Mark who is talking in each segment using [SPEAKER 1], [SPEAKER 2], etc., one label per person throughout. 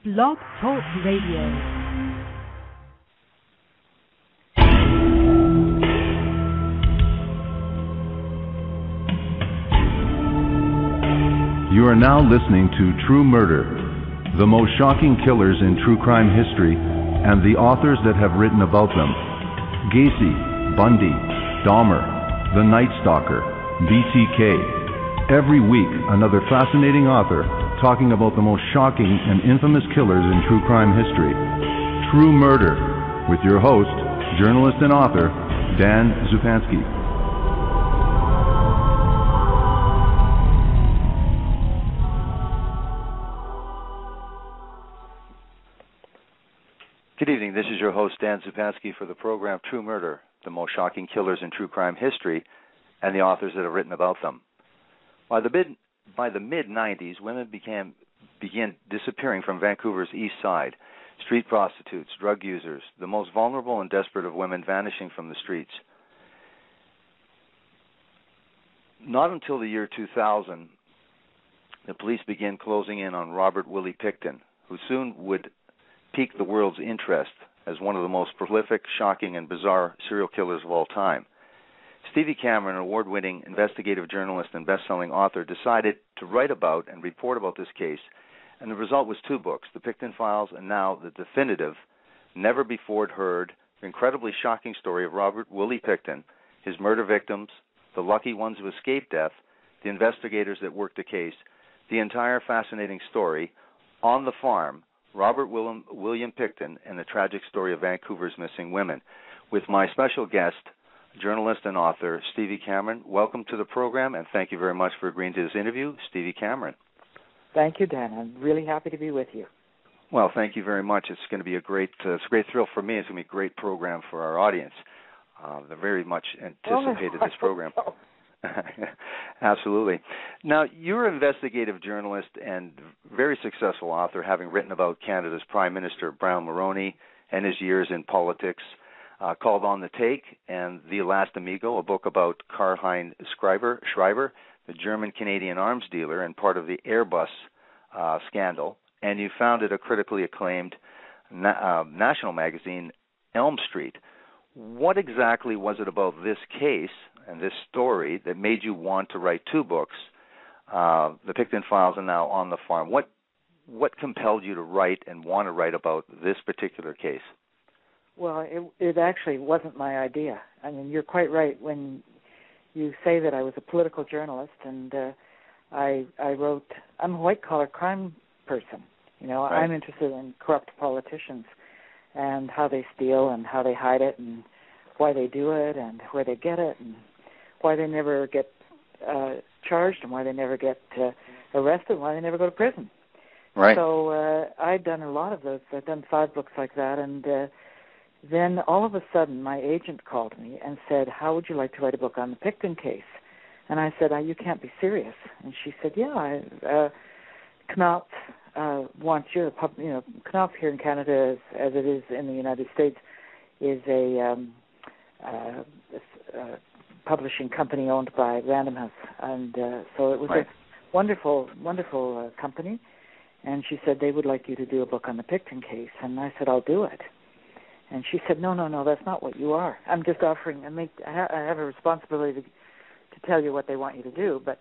[SPEAKER 1] Blog Talk Radio.
[SPEAKER 2] You are now listening to True Murder, the most shocking killers in true crime history, and the authors that have written about them. Gacy, Bundy, Dahmer, The Night Stalker, BTK. Every week, another fascinating author talking about the most shocking and infamous killers in true crime history. True Murder, with your host, journalist and author, Dan Zupansky.
[SPEAKER 3] Good evening. This is your host, Dan Zupansky, for the program True Murder, the most shocking killers in true crime history, and the authors that have written about them. By the mid-'90s, women began disappearing from Vancouver's east side. Street prostitutes, drug users, the most vulnerable and desperate of women vanishing from the streets. Not until the year 2000, the police began closing in on Robert Willie Picton, who soon would pique the world's interest as one of the most prolific, shocking, and bizarre serial killers of all time. Stevie Cameron, an award-winning investigative journalist and best-selling author, decided to write about and report about this case, and the result was 2 books, The Picton Files and now the definitive, never-before-heard, incredibly shocking story of Robert Willie Picton, his murder victims, the lucky ones who escaped death, the investigators that worked the case, the entire fascinating story, On the Farm, Robert William Picton, and the tragic story of Vancouver's missing women. With my special guest, journalist and author, Stevie Cameron. Welcome to the program, and thank you very much for agreeing to this interview, Stevie Cameron.
[SPEAKER 4] Thank you, Dan. I'm really happy to be with you.
[SPEAKER 3] Well, thank you very much. It's going to be a great thrill for me. It's going to be a great program for our audience. They're very much anticipated this program. Absolutely. Now, you're an investigative journalist and very successful author, having written about Canada's Prime Minister, Brown Mulroney, and his years in politics, called On the Take and The Last Amigo, a book about Karl-Heinz Schreiber, the German-Canadian arms dealer and part of the Airbus scandal. And you founded a critically acclaimed national magazine, Elm Street. What exactly was it about this case and this story that made you want to write 2 books, The Pickton Files and now On the Farm? What compelled you to write and want to write about this particular case?
[SPEAKER 4] Well, it actually wasn't my idea. I mean, you're quite right when you say that I was a political journalist, and I wrote, I'm a white-collar crime person. You know, right. I'm interested in corrupt politicians and how they steal and how they hide it and why they do it and where they get it and why they never get charged and why they never get arrested and why they never go to prison.
[SPEAKER 3] Right.
[SPEAKER 4] So I'd done a lot of those. I'd done 5 books like that, and then all of a sudden my agent called me and said, how would you like to write a book on the Picton case? And I said, you can't be serious. And she said, yeah, Knopf wants you. Knopf here in Canada, as it is in the United States, is a publishing company owned by Random House. And so it was right. A wonderful, wonderful company. And she said, they would like you to do a book on the Picton case. And I said, I'll do it. And she said, no, that's not what you are. I'm just offering, I have a responsibility to tell you what they want you to do, but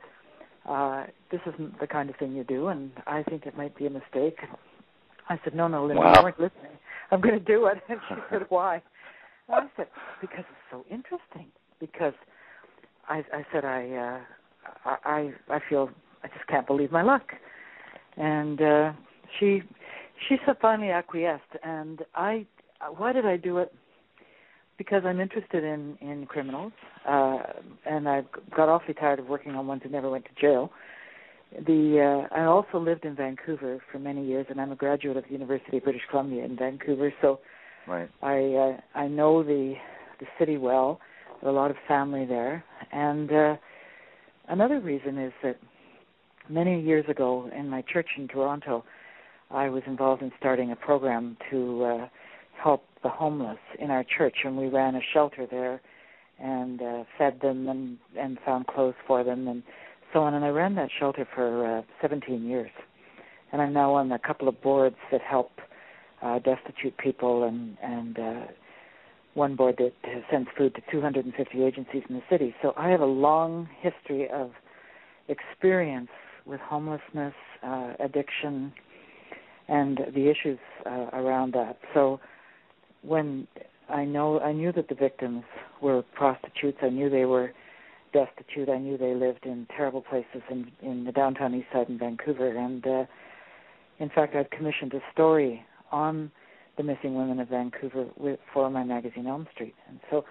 [SPEAKER 4] this isn't the kind of thing you do, and I think it might be a mistake. I said, no, Linda,
[SPEAKER 3] wow.
[SPEAKER 4] You weren't listening. I'm going to do it. And she said, why? And I said, because it's so interesting. Because I said, I feel, I just can't believe my luck. And she finally acquiesced, and why did I do it? Because I'm interested in criminals, and I got awfully tired of working on ones who never went to jail. I also lived in Vancouver for many years, and I'm a graduate of the University of British Columbia in Vancouver, so right. I know the city well. There are a lot of family there. And another reason is that many years ago in my church in Toronto, I was involved in starting a program to help the homeless in our church, and we ran a shelter there and fed them and found clothes for them and so on. And I ran that shelter for 17 years. and I'm now on a couple of boards that help destitute people, and one board that sends food to 250 agencies in the city. So I have a long history of experience with homelessness, addiction, and the issues around that. So when I knew that the victims were prostitutes, I knew they were destitute, I knew they lived in terrible places in the downtown east side in Vancouver, and in fact I'd commissioned a story on the missing women of Vancouver for my magazine Elm Street. And so,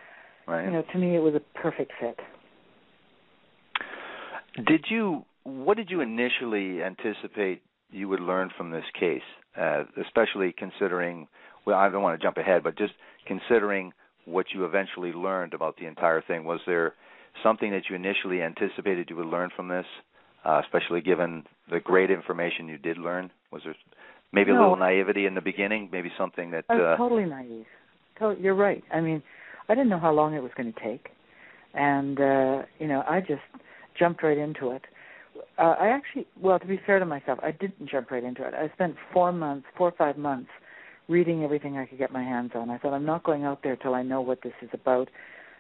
[SPEAKER 4] to me it was a perfect fit.
[SPEAKER 3] What did you initially anticipate you would learn from this case, especially considering, well, I don't want to jump ahead, but just considering what you eventually learned about the entire thing? Was there something that you initially anticipated you would learn from this, especially given the great information you did learn? Was there maybe a little naivety in the beginning, maybe something that... I was
[SPEAKER 4] totally naive. You're right. I mean, I didn't know how long it was going to take, and, I just jumped right into it. To be fair to myself, I didn't jump right into it. I spent 4 or 5 months reading everything I could get my hands on. I thought, I'm not going out there till I know what this is about,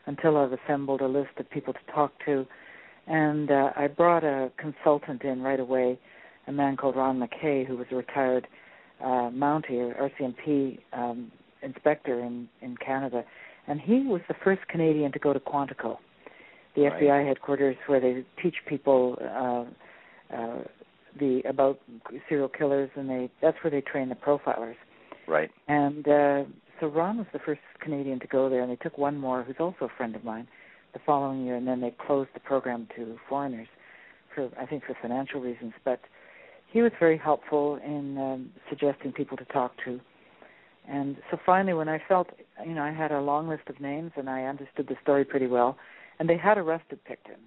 [SPEAKER 4] until I've assembled a list of people to talk to. And I brought a consultant in right away, a man called Ron McKay, who was a retired Mountie or RCMP inspector in Canada. And he was the first Canadian to go to Quantico, the FBI headquarters, where they teach people about serial killers, and that's where they train the profilers.
[SPEAKER 2] Right.
[SPEAKER 4] And so Ron was the first Canadian to go there, and they took one more, who's also a friend of mine, the following year, and then they closed the program to foreigners for financial reasons. But he was very helpful in suggesting people to talk to. And so finally, when I felt, I had a long list of names and I understood the story pretty well, and they had arrested Picton.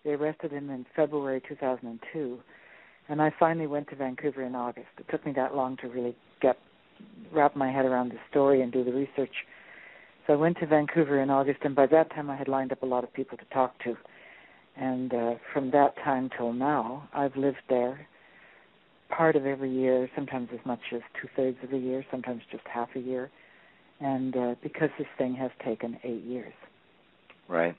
[SPEAKER 4] They arrested him in February 2002, and I finally went to Vancouver in August. It took me that long to really wrap my head around the story and do the research. So I went to Vancouver in August, and by that time I had lined up a lot of people to talk to. And from that time till now, I've lived there part of every year, sometimes as much as 2/3 of a year, sometimes just half a year. And because this thing has taken 8 years.
[SPEAKER 3] Right.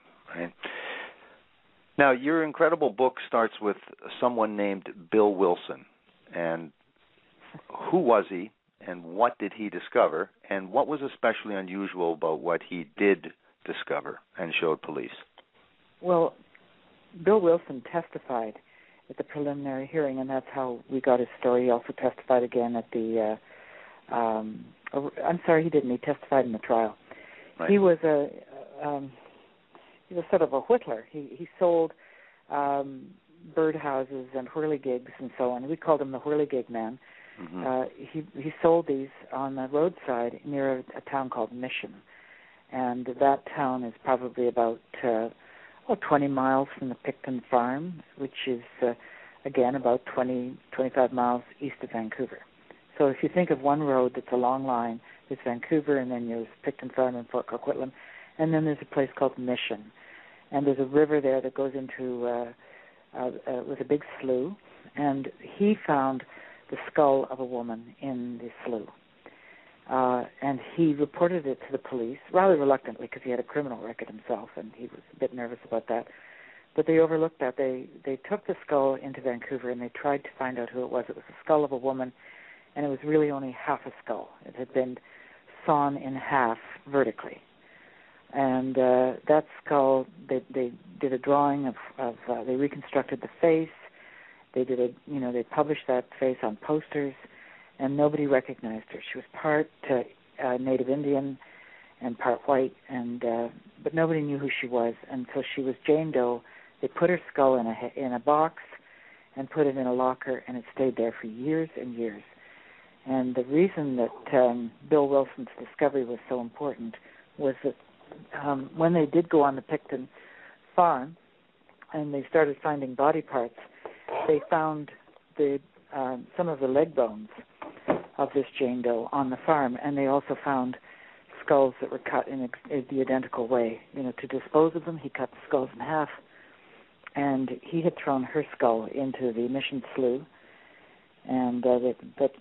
[SPEAKER 3] Now, your incredible book starts with someone named Bill Wilson. And who was he, and what did he discover, and what was especially unusual about what he did discover and showed police? Well,
[SPEAKER 4] Bill Wilson testified at the preliminary hearing, and that's how we got his story. He also testified again at the he didn't. He testified in the trial.
[SPEAKER 3] Right.
[SPEAKER 4] He was sort of a whittler. He sold birdhouses and whirligigs and so on. We called him the whirligig man.
[SPEAKER 3] Mm-hmm.
[SPEAKER 4] He sold these on the roadside near a town called Mission, and that town is probably about 20 miles from the Picton farm, which is again about 25 miles east of Vancouver. So if you think of one road that's a long line, there's Vancouver, and then there's Picton farm and Fort Coquitlam, and then there's a place called Mission, and there's a river there that goes into with a big slough, and he found the skull of a woman in the slough. And he reported it to the police, rather reluctantly because he had a criminal record himself, and he was a bit nervous about that. But they overlooked that. They took the skull into Vancouver, and they tried to find out who it was. It was the skull of a woman, and it was really only half a skull. It had been sawn in half vertically. And that skull, they did a drawing of they reconstructed the face. They published that face on posters, and nobody recognized her. She was part Native Indian and part white, but nobody knew who she was. And so she was Jane Doe. They put her skull in a box and put it in a locker, and it stayed there for years and years. And the reason that Bill Wilson's discovery was so important was that when they did go on the Picton farm and they started finding body parts, they found some of the leg bones of this Jane Doe on the farm, and they also found skulls that were cut in the identical way. To dispose of them, he cut the skulls in half, and he had thrown her skull into the Mission Slough, And but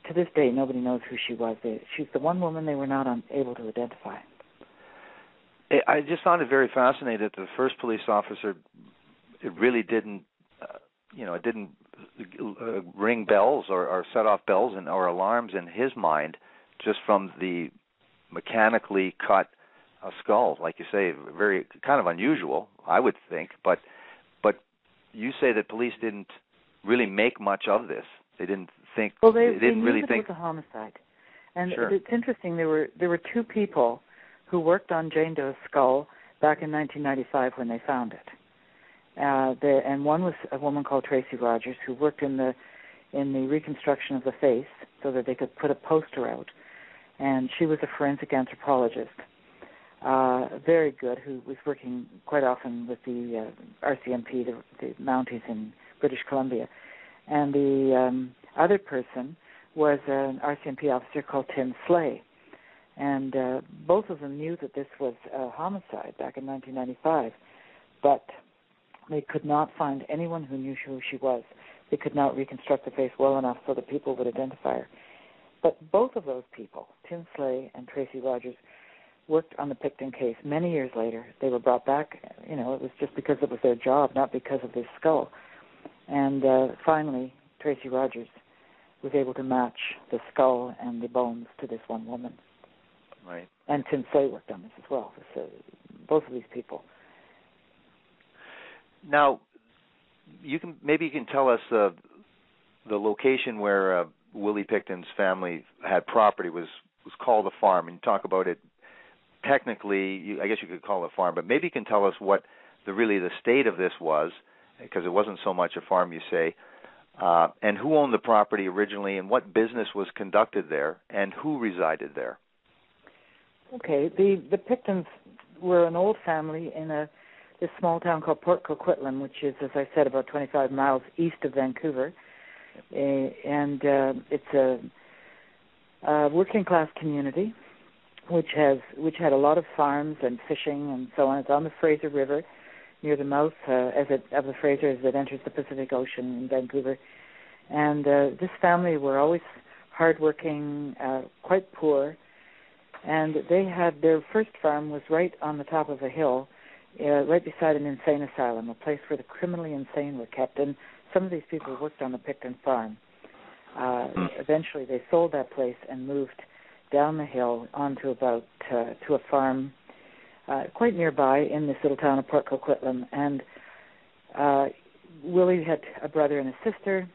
[SPEAKER 4] to this day, nobody knows who she was. She's the one woman they were not able to identify.
[SPEAKER 3] I just found it very fascinating that the first police officer, it really didn't, it didn't ring bells or set off bells or alarms in his mind just from the mechanically cut skull, like you say, very kind of unusual, I would think. But you say that police didn't really make much of this. They didn't think.
[SPEAKER 4] Well, they
[SPEAKER 3] didn't
[SPEAKER 4] knew
[SPEAKER 3] really
[SPEAKER 4] that
[SPEAKER 3] think
[SPEAKER 4] it was a homicide, and
[SPEAKER 3] Sure.
[SPEAKER 4] It's interesting. There were two people who worked on Jane Doe's skull back in 1995 when they found it. And one was a woman called Tracy Rogers who worked in the reconstruction of the face so that they could put a poster out. And she was a forensic anthropologist, very good, who was working quite often with the RCMP, the Mounties in British Columbia. And the other person was an RCMP officer called Tim Slay. And both of them knew that this was a homicide back in 1995, but they could not find anyone who knew who she was. They could not reconstruct the face well enough so that people would identify her. But both of those people, Tim Slay and Tracy Rogers, worked on the Picton case. Many years later, they were brought back. It was just because it was their job, not because of this skull. And finally, Tracy Rogers was able to match the skull and the bones to this one woman.
[SPEAKER 3] Right.
[SPEAKER 4] And Tim Slay worked on this as well. So both of these people.
[SPEAKER 3] Now, you can tell us the location where Willie Picton's family had property was called a farm, and you talk about it. Technically, I guess you could call it a farm, but maybe you can tell us what the state of this was, because it wasn't so much a farm, you say, and who owned the property originally, and what business was conducted there, and who resided there.
[SPEAKER 4] Okay, the Pictons were an old family in this small town called Port Coquitlam, which is, as I said, about 25 miles east of Vancouver, and it's a working class community, which had a lot of farms and fishing and so on. It's on the Fraser River, near the mouth of the Fraser as it enters the Pacific Ocean in Vancouver. And this family were always hardworking, quite poor, and they had their first farm was right on the top of a hill, right beside an insane asylum, a place where the criminally insane were kept. And some of these people worked on the Picton farm. Eventually, they sold that place and moved down the hill onto to a farm quite nearby in this little town of Port Coquitlam. And Willie had a brother and a sister,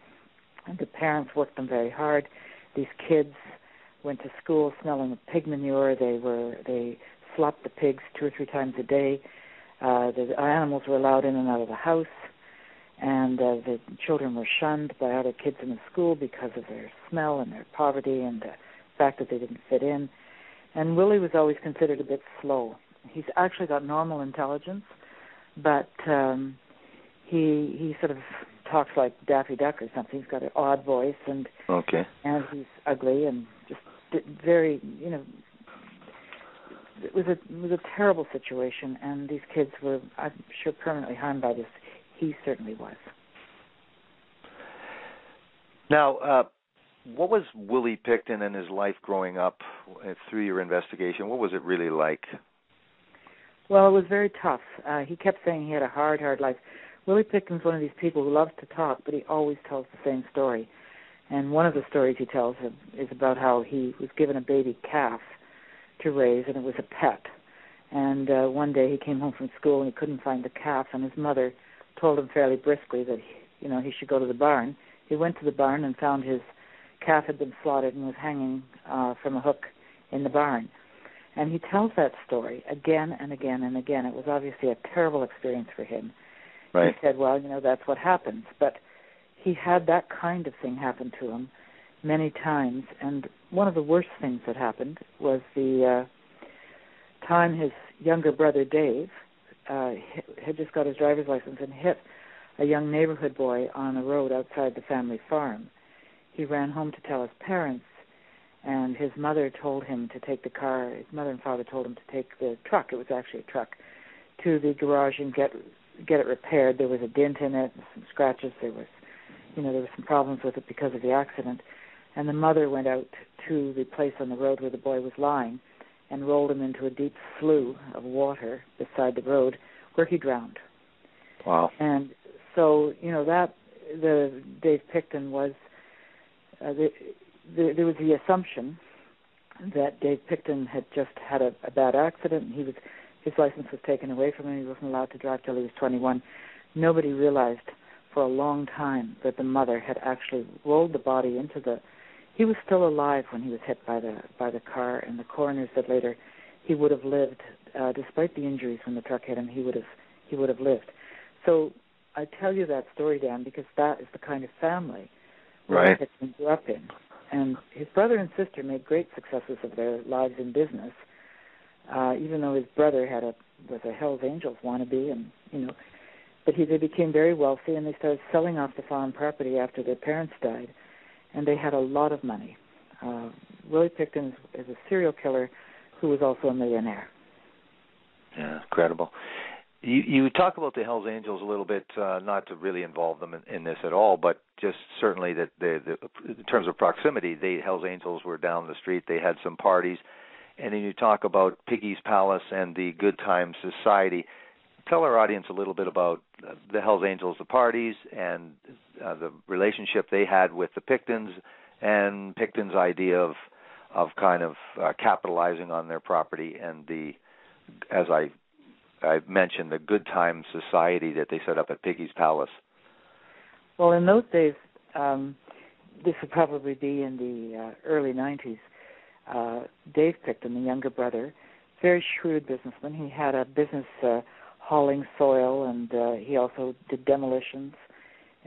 [SPEAKER 4] and the parents worked them very hard. These kids went to school smelling of pig manure. They slopped the pigs 2 or 3 times a day. The animals were allowed in and out of the house, and the children were shunned by other kids in the school because of their smell and their poverty and the fact that they didn't fit in. And Willie was always considered a bit slow. He's actually got normal intelligence, but he sort of talks like Daffy Duck or something. He's got an odd voice, and he's ugly and just very, it was a terrible situation, and these kids were, I'm sure, permanently harmed by this. He certainly was.
[SPEAKER 3] Now, what was Willie Picton and his life growing up through your investigation? What was it really like?
[SPEAKER 4] Well, it was very tough. He kept saying he had a hard life. Willie Picton's one of these people who loves to talk, but he always tells the same story. And one of the stories he tells is about how he was given a baby calf to raise, and it was a pet. And one day he came home from school and he couldn't find the calf, and his mother told him fairly briskly that he should go to the barn. He went to the barn and found his calf had been slaughtered and was hanging from a hook in the barn. And he tells that story again and again and again. It was obviously a terrible experience for him.
[SPEAKER 3] Right.
[SPEAKER 4] He said, well, that's what happens. But he had that kind of thing happen to him many times. And one of the worst things that happened was the time his younger brother, Dave, had just got his driver's license and hit a young neighborhood boy on a road outside the family farm. He ran home to tell his parents, and his mother told him to take the car. His mother and father told him to take the truck. It was actually a truck, to the garage and get it repaired. There was a dent in it, some scratches. There was, there were some problems with it because of the accident. And the mother went out to the place on the road where the boy was lying and rolled him into a deep slough of water beside the road where he drowned.
[SPEAKER 3] Wow.
[SPEAKER 4] And so, that the Dave Picton was, there was the assumption that Dave Picton had just had a bad accident, and his license was taken away from him. He wasn't allowed to drive till he was 21. Nobody realized for a long time that the mother had actually rolled the body into the. He was still alive when he was hit by the car, and the coroner said later he would have lived, despite the injuries when the truck hit him. He would have lived. So I tell you that story, Dan, because that is the kind of family
[SPEAKER 3] right.
[SPEAKER 4] that he grew up in. And his brother and sister made great successes of their lives in business, even though his brother was a Hells Angels wannabe, and but they became very wealthy, and they started selling off the farm property after their parents died, and they had a lot of money. Willie Picton is a serial killer who was also a millionaire.
[SPEAKER 3] Yeah, incredible. You talk about the Hells Angels a little bit, not to really involve them in this at all, but just certainly that in terms of proximity, the Hells Angels were down the street. They had some parties, and then you talk about Piggy's Palace and the Good Times Society. Tell our audience a little bit about the Hells Angels, the parties, and the relationship they had with the Pictons, and Picton's idea of kind of capitalizing on their property, and as I mentioned, the Good Times Society that they set up at Piggy's Palace.
[SPEAKER 4] Well, in those days, this would probably be in the early 90s, Dave Picton, the younger brother, very shrewd businessman. He had a business hauling soil, and he also did demolitions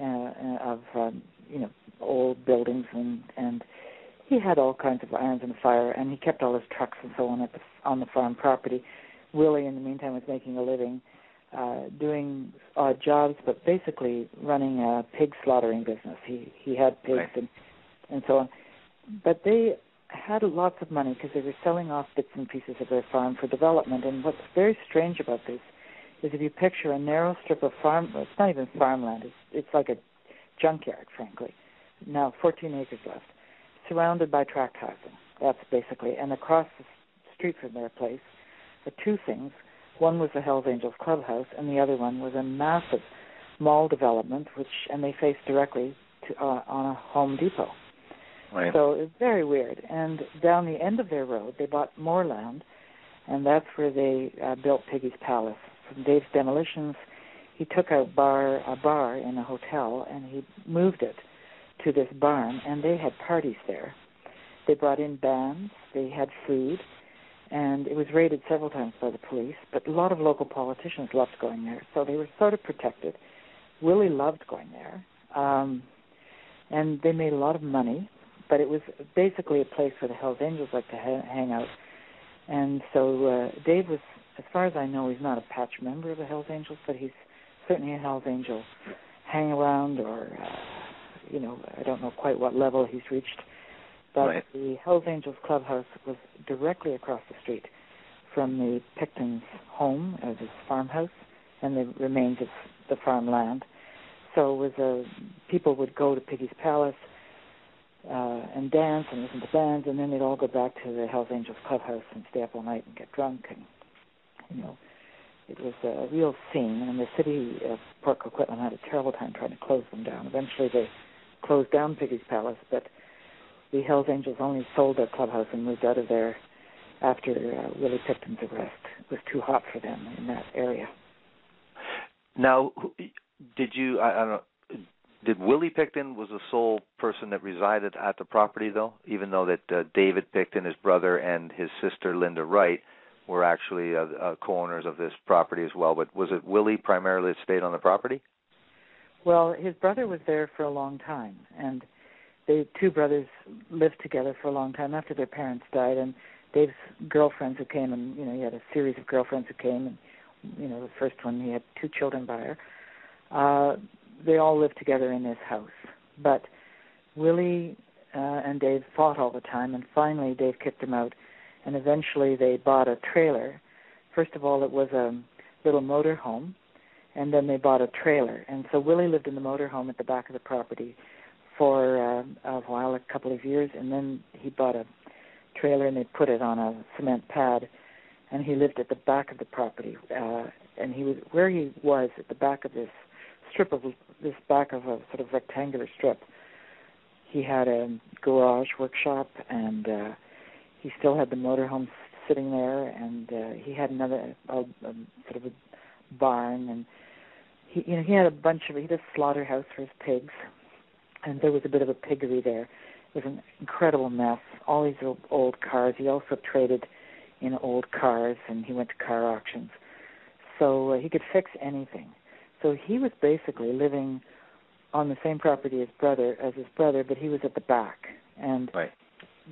[SPEAKER 4] of old buildings, and he had all kinds of irons in the fire, and he kept all his trucks and so on on the farm property. Willie, in the meantime, was making a living doing odd jobs, but basically running a pig slaughtering business. He had pigs
[SPEAKER 3] right.
[SPEAKER 4] and so on. But they had lots of money because they were selling off bits and pieces of their farm for development. And what's very strange about this is if you picture a narrow strip of farm, well, it's not even farmland, it's like a junkyard, frankly. Now 14 acres left, surrounded by tract housing. That's basically, and across the street from their place, the two things. One was the Hells Angels clubhouse, and the other one was a massive mall development, and they faced directly on a Home Depot.
[SPEAKER 3] Right.
[SPEAKER 4] So it's very weird. And down the end of their road, they bought more land, and that's where they built Piggy's Palace. From Dave's demolitions, he took a bar in a hotel, and he moved it to this barn, and they had parties there. They brought in bands, they had food, and it was raided several times by the police, but a lot of local politicians loved going there, so they were sort of protected. Willie loved going there, and they made a lot of money, but it was basically a place where the Hells Angels like to hang out. And so Dave was, as far as I know, he's not a patch member of the Hells Angels, but he's certainly a Hells Angel hang-around, or, I don't know quite what level he's reached. But
[SPEAKER 3] right.
[SPEAKER 4] The Hells Angels clubhouse was directly across the street from the Picton's home, his farmhouse, and the remains of the farmland. So it was people would go to Piggy's Palace and dance and listen to bands, and then they'd all go back to the Hells Angels clubhouse and stay up all night and get drunk. And, it was a real scene, and the city of Port Coquitlam had a terrible time trying to close them down. Eventually they closed down Piggy's Palace, but the Hells Angels only sold their clubhouse and moved out of there after Willie Picton's arrest. It was too hot for them in that area.
[SPEAKER 3] Now, did Willie Picton was the sole person that resided at the property, though, even though that David Picton, his brother, and his sister Linda Wright were actually co-owners of this property as well? But was it Willie primarily that stayed on the property? Well,
[SPEAKER 4] his brother was there for a long time, and the two brothers lived together for a long time after their parents died, and Dave's girlfriends who came, and, he had a series of girlfriends who came, and, the first one, he had 2 children by her. They all lived together in this house. But Willie and Dave fought all the time, and finally Dave kicked him out, and eventually they bought a trailer. First of all, it was a little motor home, and then they bought a trailer. And so Willie lived in the motorhome at the back of the property for a while, a couple of years, and then he bought a trailer and they put it on a cement pad, and he lived at the back of the property. And he was at the back of this back of a sort of rectangular strip. He had a garage workshop, and he still had the motorhome sitting there, and he had another sort of a barn, and he had he had a slaughterhouse for his pigs, and there was a bit of a piggery there. It was an incredible mess. All these old cars. He also traded in old cars, and he went to car auctions. So he could fix anything. So he was basically living on the same property as his brother, but he was at the back. And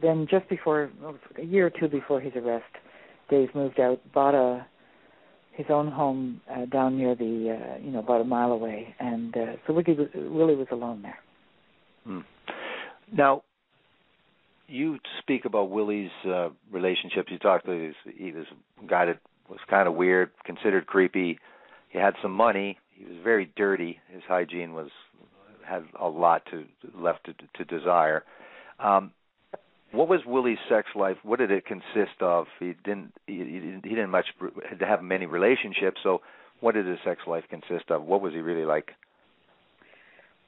[SPEAKER 4] then just before, a year or two before his arrest, Dave moved out, bought his own home down near about a mile away, and so Willie was alone there.
[SPEAKER 3] Hmm. Now, you speak about Willie's relationships. You talked to he was a guy that was kind of weird, considered creepy. He had some money. He was very dirty. His hygiene had a lot left to desire. What was Willie's sex life? What did it consist of? He didn't much have many relationships. So, what did his sex life consist of? What was he really like?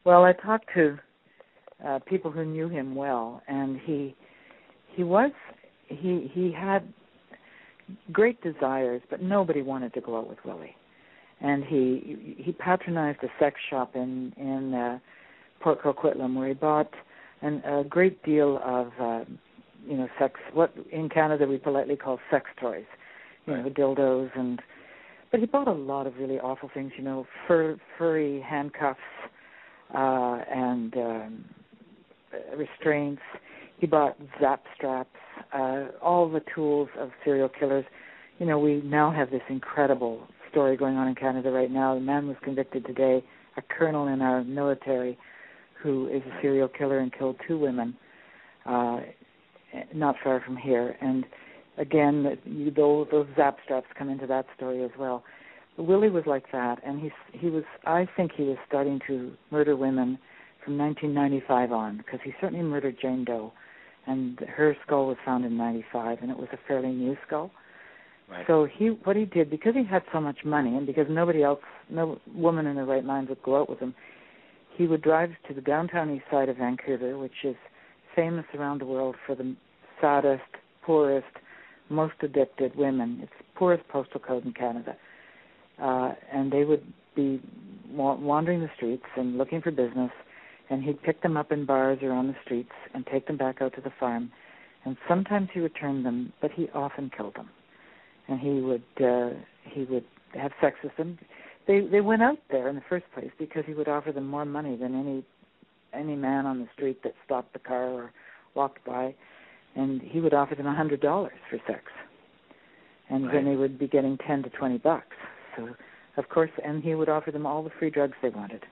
[SPEAKER 4] Well, I talked to people who knew him well, and he had great desires, but nobody wanted to go out with Willie. And he patronized a sex shop in Port Coquitlam, where he bought a great deal of sex, what in Canada we politely call sex toys, dildos, but he bought a lot of really awful things, furry handcuffs and restraints. He bought zap straps, all the tools of serial killers. We now have this incredible story going on in Canada right now. The man was convicted today, a colonel in our military, who is a serial killer and killed 2 women not far from here. And again, those zap straps come into that story as well. But Willie was like that, and I think he was starting to murder women from 1995 on, because he certainly murdered Jane Doe, and her skull was found in 95, and it was a fairly new skull. Right. So what he did, because he had so much money, and because no woman in her right mind would go out with him, he would drive to the downtown east side of Vancouver, which is famous around the world for the saddest, poorest, most addicted women. It's the poorest postal code in Canada. And they would be wandering the streets and looking for business, and he'd pick them up in bars or on the streets and take them back out to the farm. And sometimes he returned them, but he often killed them. And he would have sex with them. They went out there in the first place because he would offer them more money than any man on the street that stopped the car or walked by, and he would offer them $100 for sex, and then they would be getting $10 to $20. So, of course, and he would offer them all the free drugs they wanted.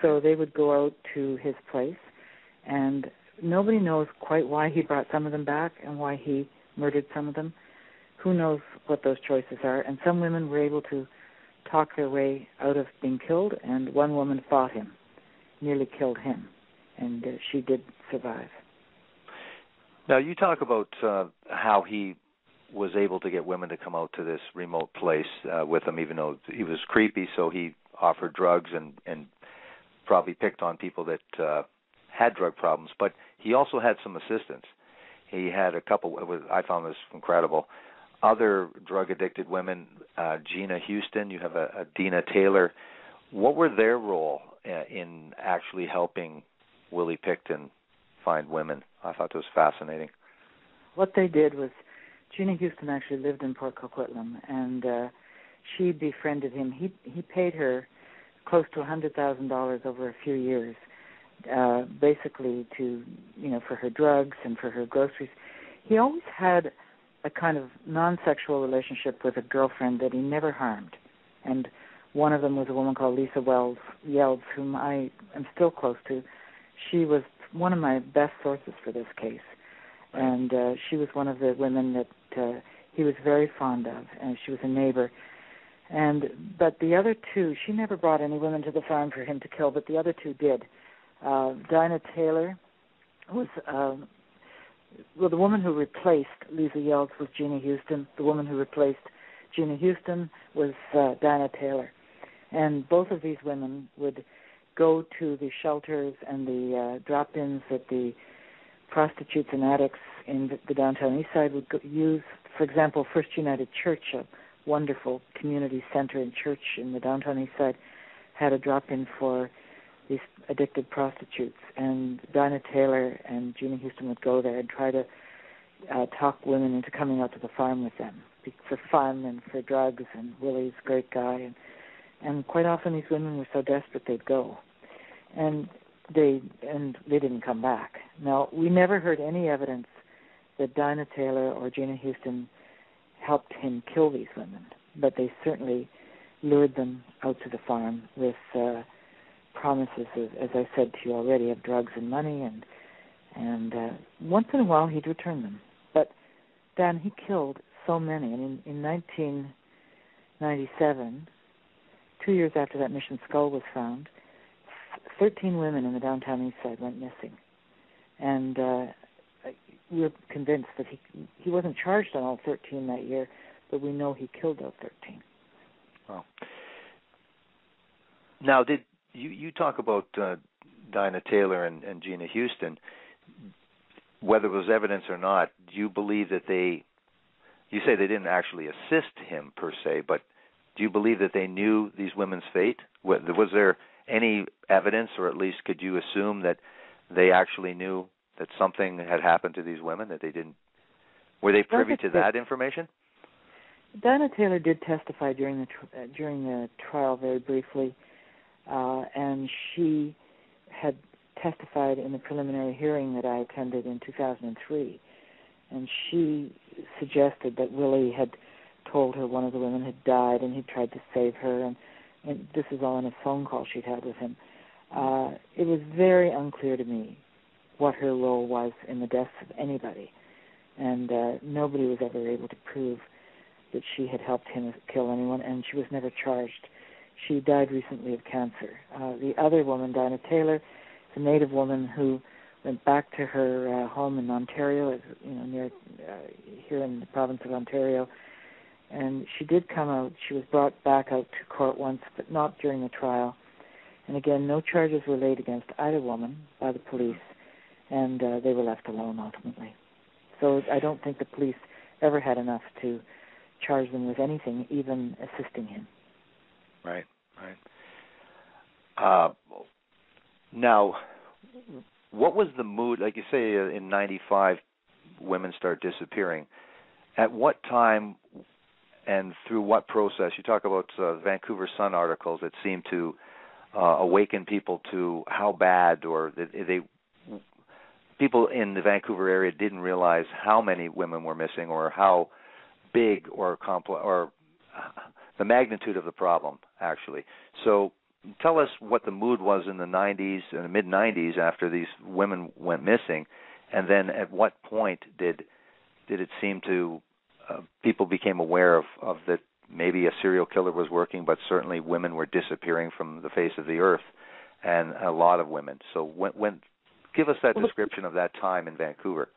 [SPEAKER 4] So they would go out to his place, and nobody knows quite why he brought some of them back and why he murdered some of them. Who knows what those choices are? And some women were able to talk their way out of being killed, and one woman fought him, nearly killed him, and she did survive.
[SPEAKER 3] Now, you talk about how he was able to get women to come out to this remote place with him, even though he was creepy, so he offered drugs and probably picked on people that had drug problems, but he also had some assistants. He had a couple, I found this incredible, other drug-addicted women, Jeana Houston, you have a Donna Taylor. What were their role in actually helping Willie Picton find women? I thought this was fascinating.
[SPEAKER 4] What they did was, Jeana Houston actually lived in Port Coquitlam, and she befriended him. He paid her close to $100,000 over a few years, basically for her drugs and for her groceries. He always had a kind of non-sexual relationship with a girlfriend that he never harmed, and one of them was a woman called Lisa Yelds, whom I am still close to. She was one of my best sources for this case, and she was one of the women that he was very fond of, and she was a neighbor. But the other two, she never brought any women to the farm for him to kill, but the other two did. Donna Taylor was, the woman who replaced Lisa Yeltsin was Jeana Houston. The woman who replaced Jeana Houston was Donna Taylor. And both of these women would go to the shelters and the drop-ins that the prostitutes and addicts in the downtown east side would use. For example, First United Church, a wonderful community center and church in the downtown east side, had a drop-in for these addicted prostitutes. And Donna Taylor and Jeana Houston would go there and try to talk women into coming out to the farm with them for fun and for drugs. And Willie's a great guy. And quite often these women were so desperate they'd go. And they didn't come back. Now, we never heard any evidence that Donna Taylor or Jeana Houston helped him kill these women, but they certainly lured them out to the farm with promises, as I said to you already, of drugs and money, and once in a while he'd return them. But Dan, he killed so many. I mean, in 1997, 2 years after that Mission skull was found, 13 women in the downtown east side went missing. And we're convinced that he wasn't charged on all 13 that year, but we know he killed those 13.
[SPEAKER 3] Wow. Now, did you talk about Donna Taylor and Jeana Houston, whether it was evidence or not, do you believe that you say they didn't actually assist him per se, but do you believe that they knew these women's fate? Was there any evidence, or at least could you assume that they actually knew that something had happened to these women, that they didn't? Were they privy to that information?
[SPEAKER 4] Donna Taylor did testify during the trial very briefly, and she had testified in the preliminary hearing that I attended in 2003, and she suggested that Willie had told her one of the women had died and he tried to save her, and this is all in a phone call she'd had with him. It was very unclear to me what her role was in the deaths of anybody, and nobody was ever able to prove that she had helped him kill anyone, and she was never charged. She died recently of cancer. The other woman, Donna Taylor, is a native woman who went back to her home in Ontario, near here in the province of Ontario, and she did come out. She was brought back out to court once, but not during the trial. And again, no charges were laid against either woman by the police, and they were left alone ultimately. So I don't think the police ever had enough to charge them with anything, even assisting him.
[SPEAKER 3] Right. Now, what was the mood? Like you say, in '95, women start disappearing. At what time and through what process? You talk about Vancouver Sun articles that seem to awaken people to how bad, or people in the Vancouver area didn't realize how many women were missing, or how big or complex, or the magnitude of the problem, actually. So tell us what the mood was in the 90s, in the mid-90s, after these women went missing, and then at what point did it seem to people became aware of that maybe a serial killer was working, but certainly women were disappearing from the face of the earth, and a lot of women. So when give us that description of that time in Vancouver.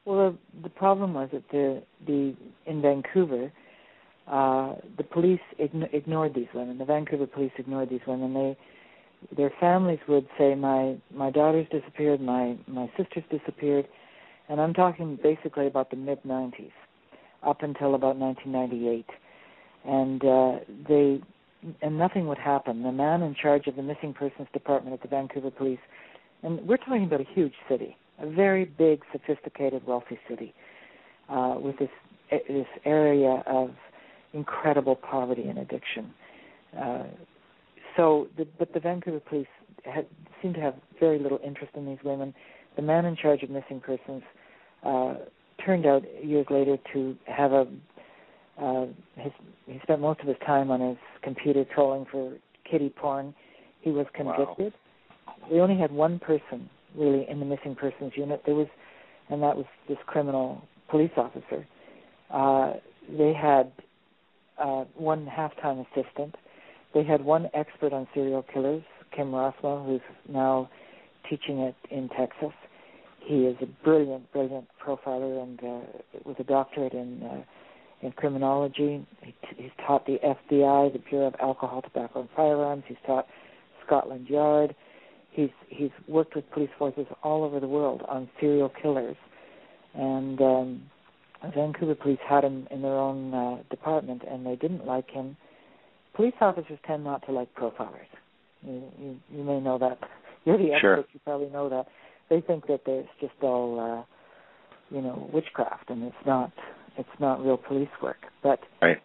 [SPEAKER 4] Well, the problem was that in Vancouver, the police ignored these women. The Vancouver police ignored these women. Their families would say, my daughter's disappeared, my sister's disappeared, and I'm talking basically about the mid-90s, up until about 1998. And nothing would happen. The man in charge of the missing persons department at the Vancouver police, and we're talking about a huge city, a very big, sophisticated, wealthy city, with this area of incredible poverty and addiction. But the Vancouver police seemed to have very little interest in these women. The man in charge of missing persons turned out years later to have he spent most of his time on his computer trolling for kiddie porn. He was convicted. Wow. We only had one person really in the missing persons unit. And that was this criminal police officer. They had one half-time assistant. They had one expert on serial killers, Kim Roswell, who's now teaching it in Texas. He is a brilliant profiler and with a doctorate in criminology. He's taught the FBI, the Bureau of Alcohol, Tobacco, and Firearms. He's taught Scotland Yard. He's worked with police forces all over the world on serial killers. And Vancouver police had him in their own department, and they didn't like him. Police officers tend not to like profilers. You may know that. You're the expert.
[SPEAKER 3] Sure.
[SPEAKER 4] You probably know that. They think that it's just all, witchcraft, and it's not real police work. But
[SPEAKER 3] right.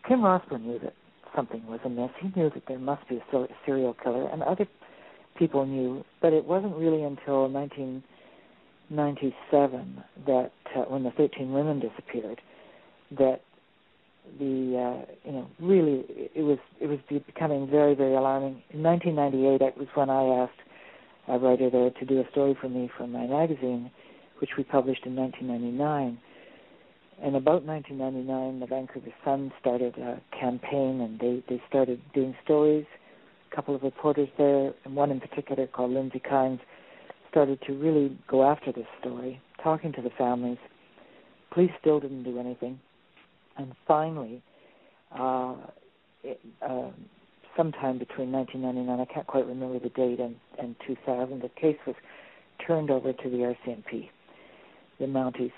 [SPEAKER 4] Kim Roswell knew that something was amiss. He knew that there must be a serial killer, and other people knew. But it wasn't really until 1997 that, when the 13 women disappeared, that really it was becoming very, very alarming. In 1998, it was when I asked a writer there to do a story for me for my magazine, which we published in 1999. And about 1999, the Vancouver Sun started a campaign, and they started doing stories. A couple of reporters there, and one in particular called Lindsay Kynes, started to really go after this story, talking to the families. Police still didn't do anything. And finally, sometime between 1999, I can't quite remember the date, and 2000, the case was turned over to the RCMP, the Mounties,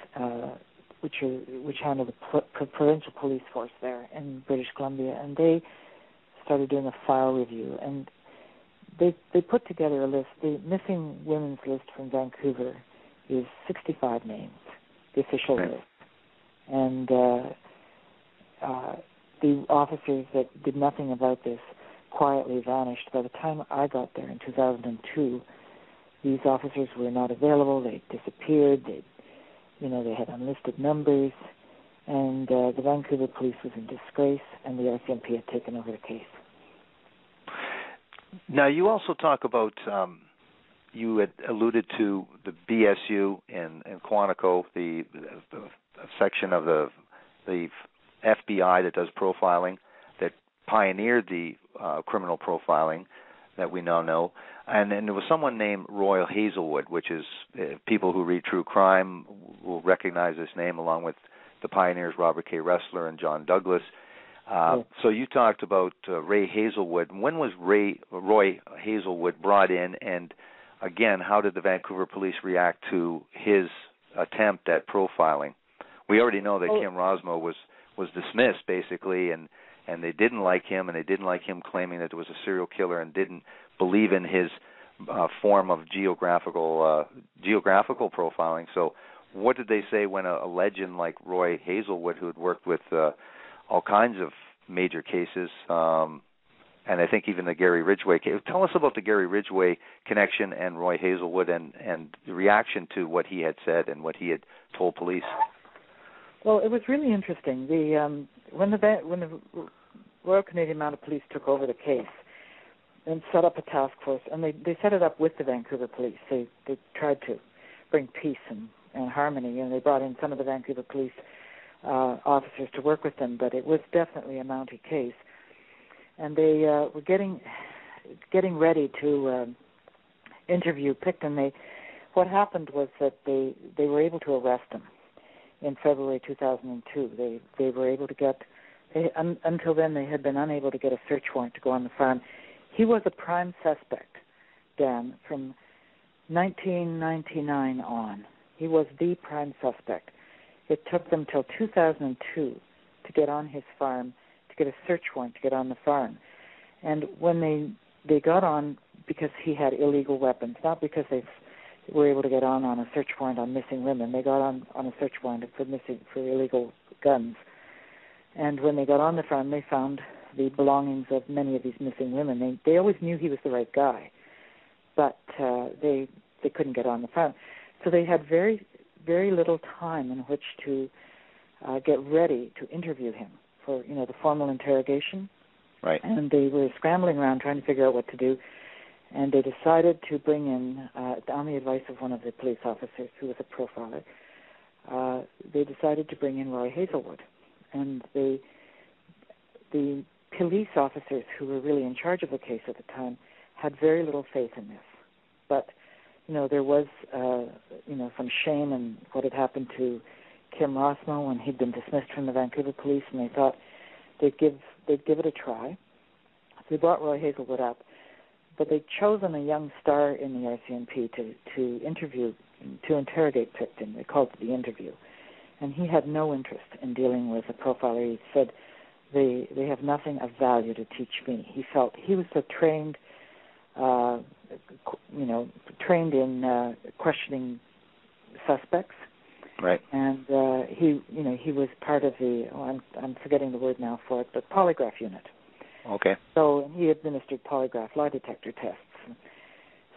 [SPEAKER 4] which handle the provincial police force there in British Columbia, and they started doing a file review, and they put together a list. The missing women's list from Vancouver is 65 names, the official list, and the officers that did nothing about this quietly vanished. By the time I got there in 2002, these officers were not available. They disappeared. They had unlisted numbers, and the Vancouver police was in disgrace, and the RCMP had taken over the case.
[SPEAKER 3] Now, you also talk about, you had alluded to the BSU in Quantico, the section of the FBI that does profiling, that pioneered the criminal profiling that we now know. And there was someone named Roy Hazelwood, which is, people who read true crime will recognize this name, along with the pioneers Robert K. Ressler and John Douglas. So you talked about Ray Hazelwood. When was Roy Hazelwood brought in, and again, how did the Vancouver police react to his attempt at profiling? We already know that Kim Roswell was dismissed, basically, and they didn't like him, and they didn't like him claiming that there was a serial killer, and didn't believe in his form of geographical profiling. So what did they say when a legend like Roy Hazelwood, who had worked with all kinds of major cases, and I think even the Gary Ridgway case. Tell us about the Gary Ridgway connection and Roy Hazelwood, and the reaction to what he had said and what he had told police.
[SPEAKER 4] Well, it was really interesting. When the Royal Canadian Mounted Police took over the case and set up a task force, and they set it up with the Vancouver police. They tried to bring peace and harmony, and they brought in some of the Vancouver police officers to work with them, but it was definitely a Mountie case. And they were getting ready to interview Picton. What happened was that they were able to arrest him in February 2002. They were able to get, until then they had been unable to get a search warrant to go on the farm. He was a prime suspect, Dan, from 1999 on. He was the prime suspect. It took them till 2002 to get on his farm, to get a search warrant to get on the farm. And when they got on, because he had illegal weapons, not because they were able to get on a search warrant on missing women. They got on a search warrant for illegal guns. And when they got on the farm, they found the belongings of many of these missing women. They always knew he was the right guy, but they couldn't get on the farm. So they had very, very little time in which to get ready to interview him for, the formal interrogation.
[SPEAKER 3] Right.
[SPEAKER 4] And they were scrambling around trying to figure out what to do. And they decided to bring in, on the advice of one of the police officers who was a profiler, they decided to bring in Roy Hazelwood. And they the police officers who were really in charge of the case at the time had very little faith in this. But, there was, some shame in what had happened to Kim Rosmo when he'd been dismissed from the Vancouver police, and they thought they'd give it a try. So they brought Roy Hazelwood up, but they'd chosen a young star in the RCMP to interrogate Picton. They called it the interview. And he had no interest in dealing with a profiler. He said, they have nothing of value to teach me. He felt he was so trained in questioning suspects.
[SPEAKER 3] Right.
[SPEAKER 4] And he was part of the, I'm forgetting the word now for it, but polygraph unit.
[SPEAKER 3] Okay.
[SPEAKER 4] So he administered polygraph lie detector tests.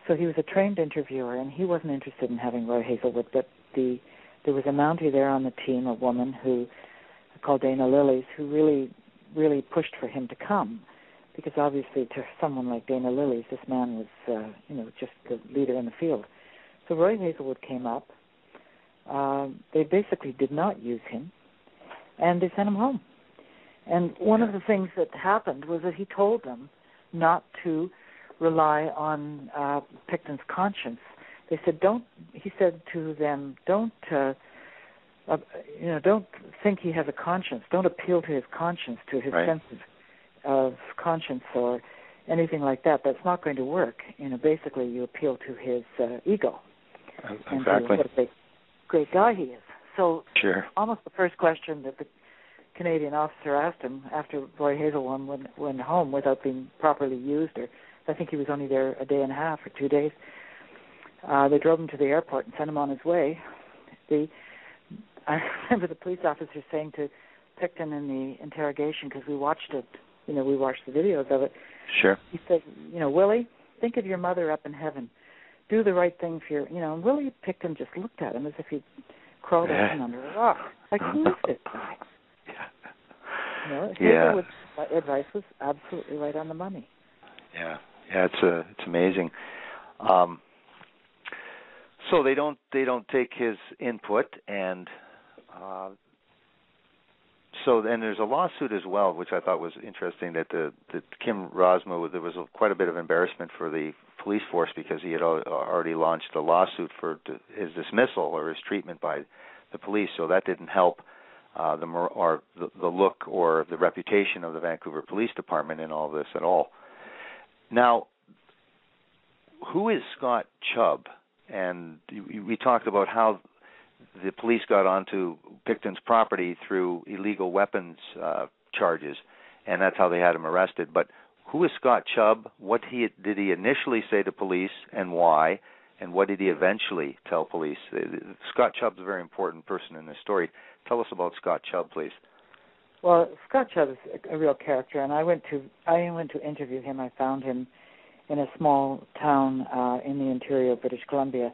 [SPEAKER 4] So he was a trained interviewer, and he wasn't interested in having Roy Hazelwood, but there was a Mountie there on the team, a woman who called Dana Lilies, who really, really pushed for him to come, because obviously to someone like Dana Lilies, this man was, just the leader in the field. So Roy Hazelwood came up. They basically did not use him, and they sent him home. And one of the things that happened was that he told them not to rely on Picton's conscience. They said, he said to them, don't think he has a conscience. Don't appeal to his conscience, to his
[SPEAKER 3] right.
[SPEAKER 4] sense of conscience or anything like that. That's not going to work. Basically you appeal to his ego.
[SPEAKER 3] Exactly.
[SPEAKER 4] And what a great guy he is. So
[SPEAKER 3] sure.
[SPEAKER 4] Almost the first question that the Canadian officer asked him after Roy Hazelwood went home without being properly used, or I think he was only there a day and a half or 2 days, they drove him to the airport and sent him on his way. I remember the police officer saying to Picton in the interrogation, because we watched it, we watched the videos of it.
[SPEAKER 3] Sure.
[SPEAKER 4] He said, Willie, think of your mother up in heaven. Do the right thing for your, and Willie Picton just looked at him as if he'd crawled out from under a rock. Like, who is this guy? Hazelwood's advice was absolutely right on the money.
[SPEAKER 3] Yeah, it's amazing. So they don't take his input, and so then there's a lawsuit as well, which I thought was interesting. That Kim Rosmo, there was quite a bit of embarrassment for the police force because he had already launched a lawsuit for his dismissal or his treatment by the police. So that didn't help the look or the reputation of the Vancouver Police Department in all this at all. Now, who is Scott Chubb? And we talked about how the police got onto Picton's property through illegal weapons charges, and that's how they had him arrested. But who is Scott Chubb? What did he initially say to police, and why? And what did he eventually tell police? Scott Chubb's a very important person in this story. Tell us about Scott Chubb, please.
[SPEAKER 4] Well, Scott Chubb is a real character, and I went to interview him. I found him in a small town in the interior of British Columbia,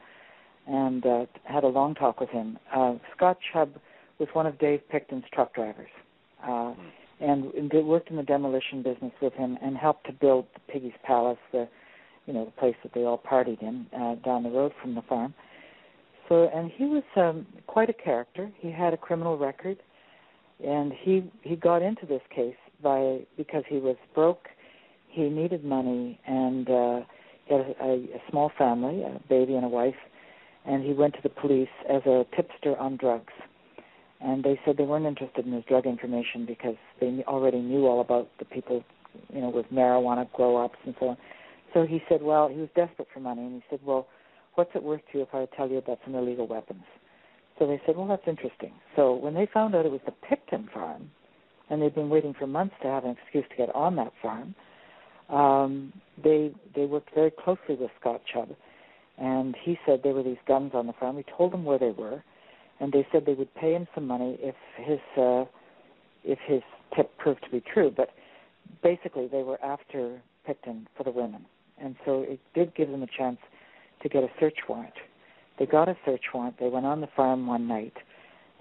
[SPEAKER 4] and had a long talk with him. Scott Chubb was one of Dave Picton's truck drivers, and worked in the demolition business with him, and helped to build the Piggy's Palace, the place that they all partied in down the road from the farm. So, and he was quite a character. He had a criminal record, and he got into this case because he was broke. He needed money, and he had a small family, a baby and a wife, and he went to the police as a tipster on drugs. And they said they weren't interested in his drug information because they already knew all about the people, with marijuana grow-ups and so on. So he said, well, he was desperate for money, and he said, well, what's it worth to you if I tell you about some illegal weapons? So they said, well, that's interesting. So when they found out it was the Picton farm, and they'd been waiting for months to have an excuse to get on that farm, they worked very closely with Scott Chubb, and he said there were these guns on the farm. He told them where they were, and they said they would pay him some money if his tip proved to be true. But basically, they were after Picton for the women, and so it did give them a chance to get a search warrant. They got a search warrant. They went on the farm one night,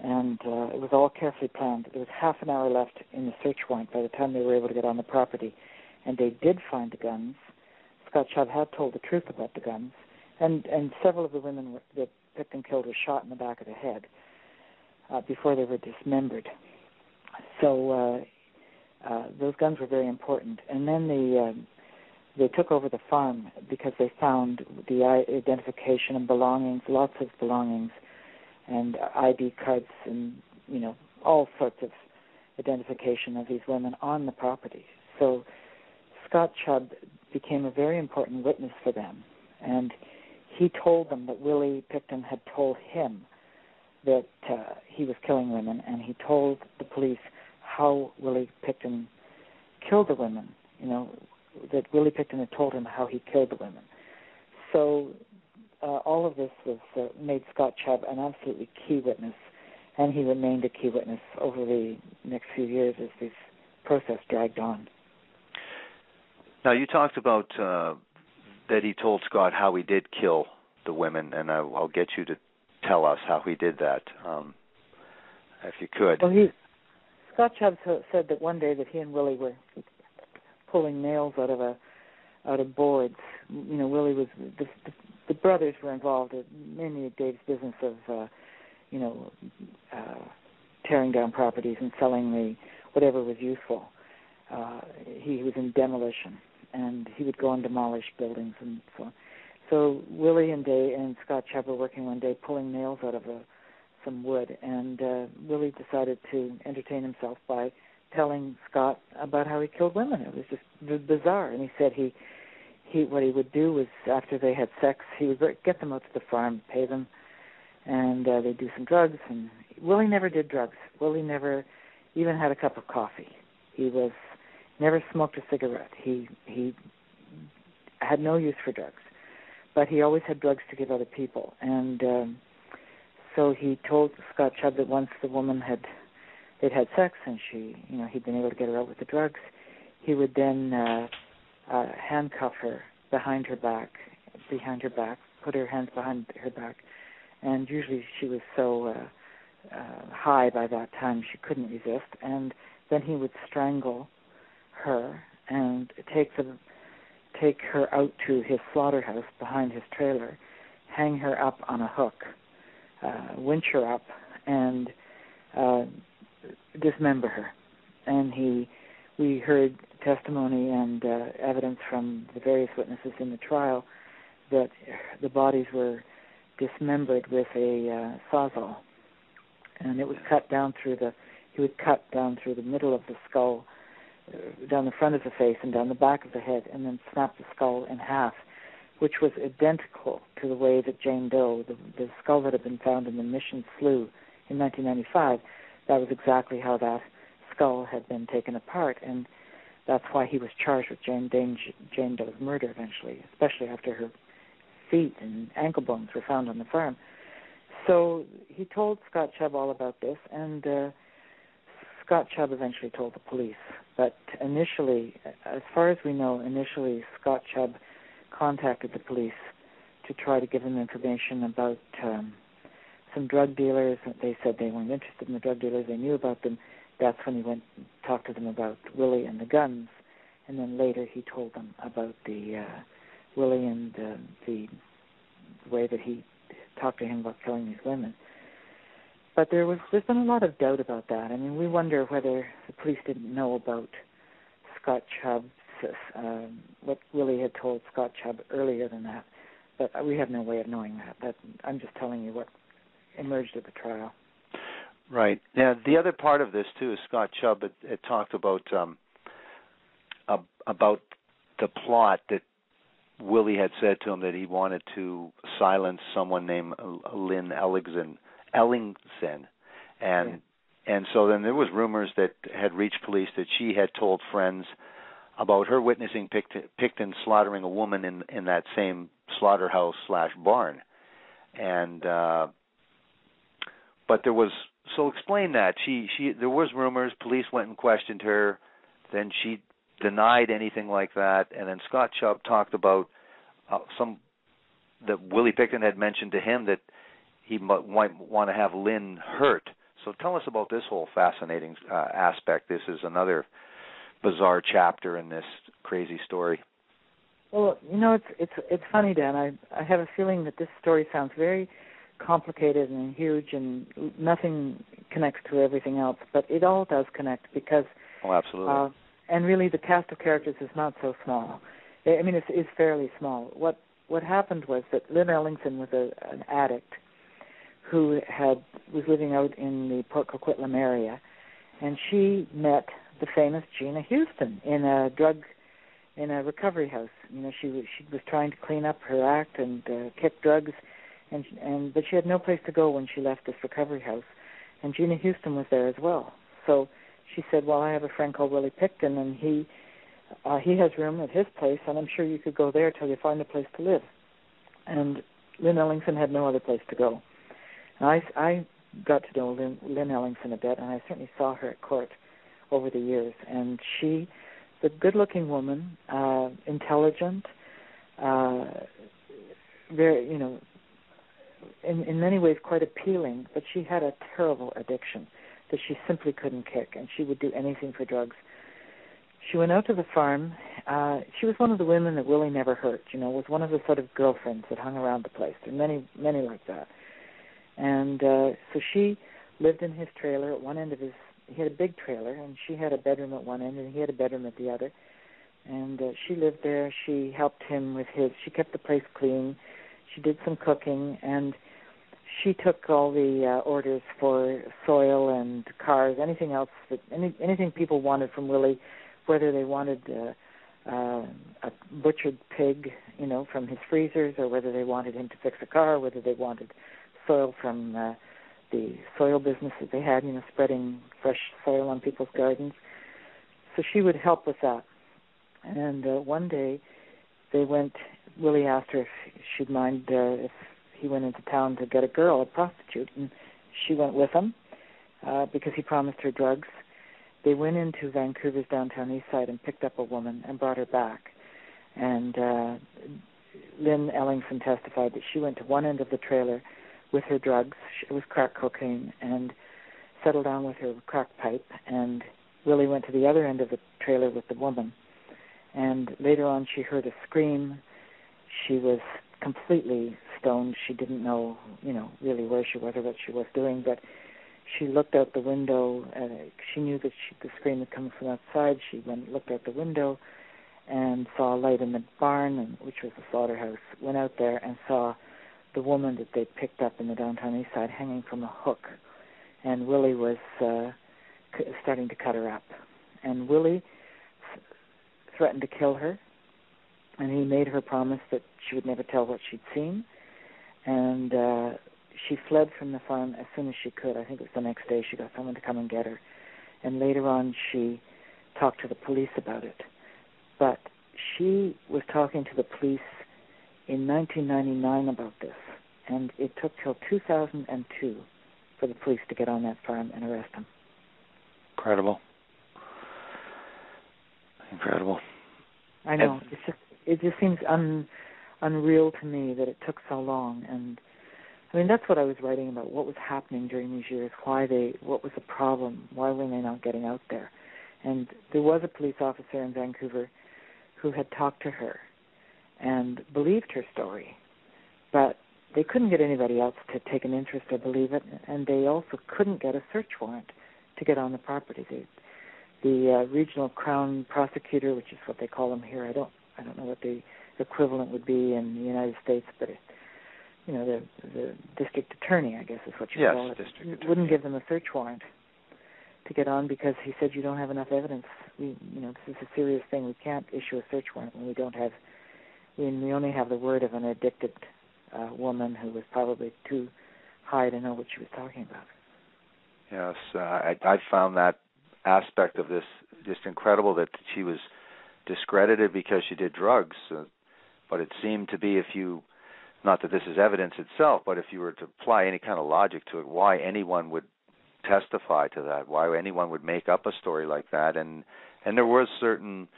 [SPEAKER 4] and it was all carefully planned. There was half an hour left in the search warrant by the time they were able to get on the property, and they did find the guns. Scott Chubb had told the truth about the guns, and several of the women that Picton killed were shot in the back of the head before they were dismembered. So those guns were very important. And then they took over the farm because they found the identification and belongings, lots of belongings, and ID cards and, all sorts of identification of these women on the property. So Scott Chubb became a very important witness for them. And he told them that Willie Picton had told him that he was killing women, and he told the police how Willie Picton killed the women, that Willie Picton had told him how he killed the women. So all of this was made Scott Chubb an absolutely key witness, and he remained a key witness over the next few years as this process dragged on.
[SPEAKER 3] Now, you talked about that he told Scott how he did kill the women, and I'll get you to tell us how he did that, if you could.
[SPEAKER 4] Well, Scott Chubb said that one day that he and Willie were pulling nails out of boards. Willie was the brothers were involved in Dave's business of tearing down properties and selling whatever was useful. He was in demolition, and he would go and demolish buildings and so on. So Willie and Scott Chubb were working one day pulling nails out of some wood, and Willie decided to entertain himself by telling Scott about how he killed women. It was just bizarre. And he said he what he would do was, after they had sex, he would get them out to the farm, pay them, and they'd do some drugs. And Willie never did drugs. Willie never even had a cup of coffee. He never smoked a cigarette. He had no use for drugs, but he always had drugs to give other people. And so he told Scott Chubb that once the woman they'd had sex and he'd been able to get her out with the drugs, he would then handcuff her behind her back, put her hands behind her back, and usually she was so high by that time she couldn't resist, and then he would strangle her and take her out to his slaughterhouse behind his trailer, hang her up on a hook, winch her up, and dismember her. And we heard testimony and evidence from the various witnesses in the trial that the bodies were dismembered with a sawzall, and it was cut down through he would cut down through the middle of the skull, down the front of the face and down the back of the head, and then snap the skull in half, which was identical to the way that Jane Doe, the skull that had been found in the Mission Slough in 1995, that was exactly how that skull had been taken apart, and that's why he was charged with Jane Doe's murder eventually, especially after her feet and ankle bones were found on the farm. So he told Scott Chubb all about this, and Scott Chubb eventually told the police. But initially, as far as we know, Scott Chubb contacted the police to try to give them information about some drug dealers. They said they weren't interested in the drug dealers. They knew about them. That's when he went and talked to them about Willie and the guns. And then later he told them about the Willie and the way that he talked to him about killing these women. But there's been a lot of doubt about that. I mean, we wonder whether the police didn't know about Scott Chubb, what Willie had told Scott Chubb earlier than that. But we have no way of knowing that. I'm just telling you what emerged at the trial.
[SPEAKER 3] Right. Now, the other part of this, too, is Scott Chubb had talked about the plot that Willie had said to him that he wanted to silence someone named Lynn Ellingson. And so then there was rumors that had reached police that she had told friends about her witnessing Picton slaughtering a woman in that same slaughterhouse/barn. And but there was, so explain that. There was rumors, police went and questioned her, then she denied anything like that, and then Scott Chubb talked about that Willie Picton had mentioned to him that he might want to have Lynn hurt. So tell us about this whole fascinating aspect. This is another bizarre chapter in this crazy story.
[SPEAKER 4] Well, it's funny, Dan. I have a feeling that this story sounds very complicated and huge, and nothing connects to everything else. But it all does connect, because
[SPEAKER 3] Oh, absolutely.
[SPEAKER 4] And really, the cast of characters is not so small. I mean, it's fairly small. What happened was that Lynn Ellingson was an addict who was living out in the Port Coquitlam area, and she met the famous Jeana Houston in a recovery house. You know, she was trying to clean up her act and kick drugs, but she had no place to go when she left this recovery house, and Jeana Houston was there as well. So she said, "Well, I have a friend called Willie Picton, and he has room at his place, and I'm sure you could go there till you find a place to live." And Lynn Ellingson had no other place to go. And I got to know Lynn Ellingson a bit, and I certainly saw her at court over the years. And she, the good-looking woman, intelligent, very, you know, in many ways quite appealing, but she had a terrible addiction that she simply couldn't kick, and she would do anything for drugs. She went out to the farm. She was one of the women that Willie never hurt, you know, was one of the sort of girlfriends that hung around the place. There are many like that. And so she lived in his trailer at one end of he had a big trailer, and she had a bedroom at one end, and he had a bedroom at the other. And she lived there. She helped him with she kept the place clean. She did some cooking, and she took all the orders for soil and cars, anything else, anything people wanted from Willie, whether they wanted a butchered pig, you know, from his freezers, or whether they wanted him to fix a car, whether they wanted soil from the soil business that they had, you know, spreading fresh soil on people's gardens. So she would help with that. And one day Willie asked her if she'd mind if he went into town to get a girl, a prostitute, and she went with him because he promised her drugs. They went into Vancouver's downtown east side and picked up a woman and brought her back. And Lynn Ellingson testified that she went to one end of the trailer with her drugs. It was crack cocaine, and settled down with her crack pipe. And Willie went to the other end of the trailer with the woman. And later on, she heard a scream. She was completely stoned. She didn't know, you know, really where she was or what she was doing, but she looked out the window. She knew that the scream had come from outside. She looked out the window and saw a light in the barn, which was the slaughterhouse. Went out there and saw the woman that they picked up in the downtown east side hanging from a hook. And Willie was starting to cut her up. And Willie threatened to kill her, and he made her promise that she would never tell what she'd seen. And she fled from the farm as soon as she could. I think it was the next day she got someone to come and get her. And later on she talked to the police about it. But she was talking to the police in 1999 about this, and it took till 2002 for the police to get on that farm and arrest him.
[SPEAKER 3] Incredible.
[SPEAKER 4] I know. It just seems unreal to me that it took so long. And I mean, that's what I was writing about. What was happening during these years? What was the problem? Why were they not getting out there? And there was a police officer in Vancouver who had talked to her and believed her story, but they couldn't get anybody else to take an interest or believe it, and they also couldn't get a search warrant to get on the property. The regional Crown prosecutor, which is what they call them here, I don't know what the equivalent would be in the United States, but you know, the district attorney, I guess is what you call it,
[SPEAKER 3] district attorney,
[SPEAKER 4] wouldn't give them a search warrant to get on because he said you don't have enough evidence. This is a serious thing. We can't issue a search warrant when we only have the word of an addicted woman who was probably too high to know what she was talking about.
[SPEAKER 3] Yes, I found that aspect of this just incredible, that she was discredited because she did drugs. But it seemed to be, not that this is evidence itself, but if you were to apply any kind of logic to it, why anyone would testify to that, why anyone would make up a story like that. And there was certain,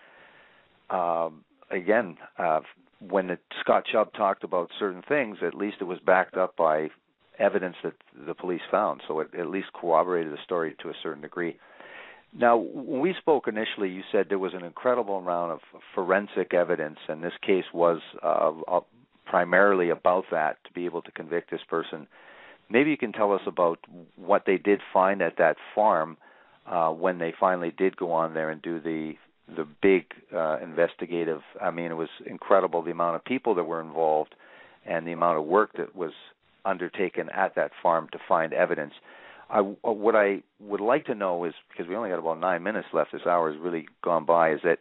[SPEAKER 3] when Scott Chubb talked about certain things, at least it was backed up by evidence that the police found, so it at least corroborated the story to a certain degree. Now, when we spoke initially, you said there was an incredible amount of forensic evidence, and this case was primarily about that, to be able to convict this person. Maybe you can tell us about what they did find at that farm when they finally did go on there and do the big investigative. I mean, it was incredible the amount of people that were involved and the amount of work that was undertaken at that farm to find evidence. What I would like to know is, because we only got about 9 minutes left, this hour has really gone by, is that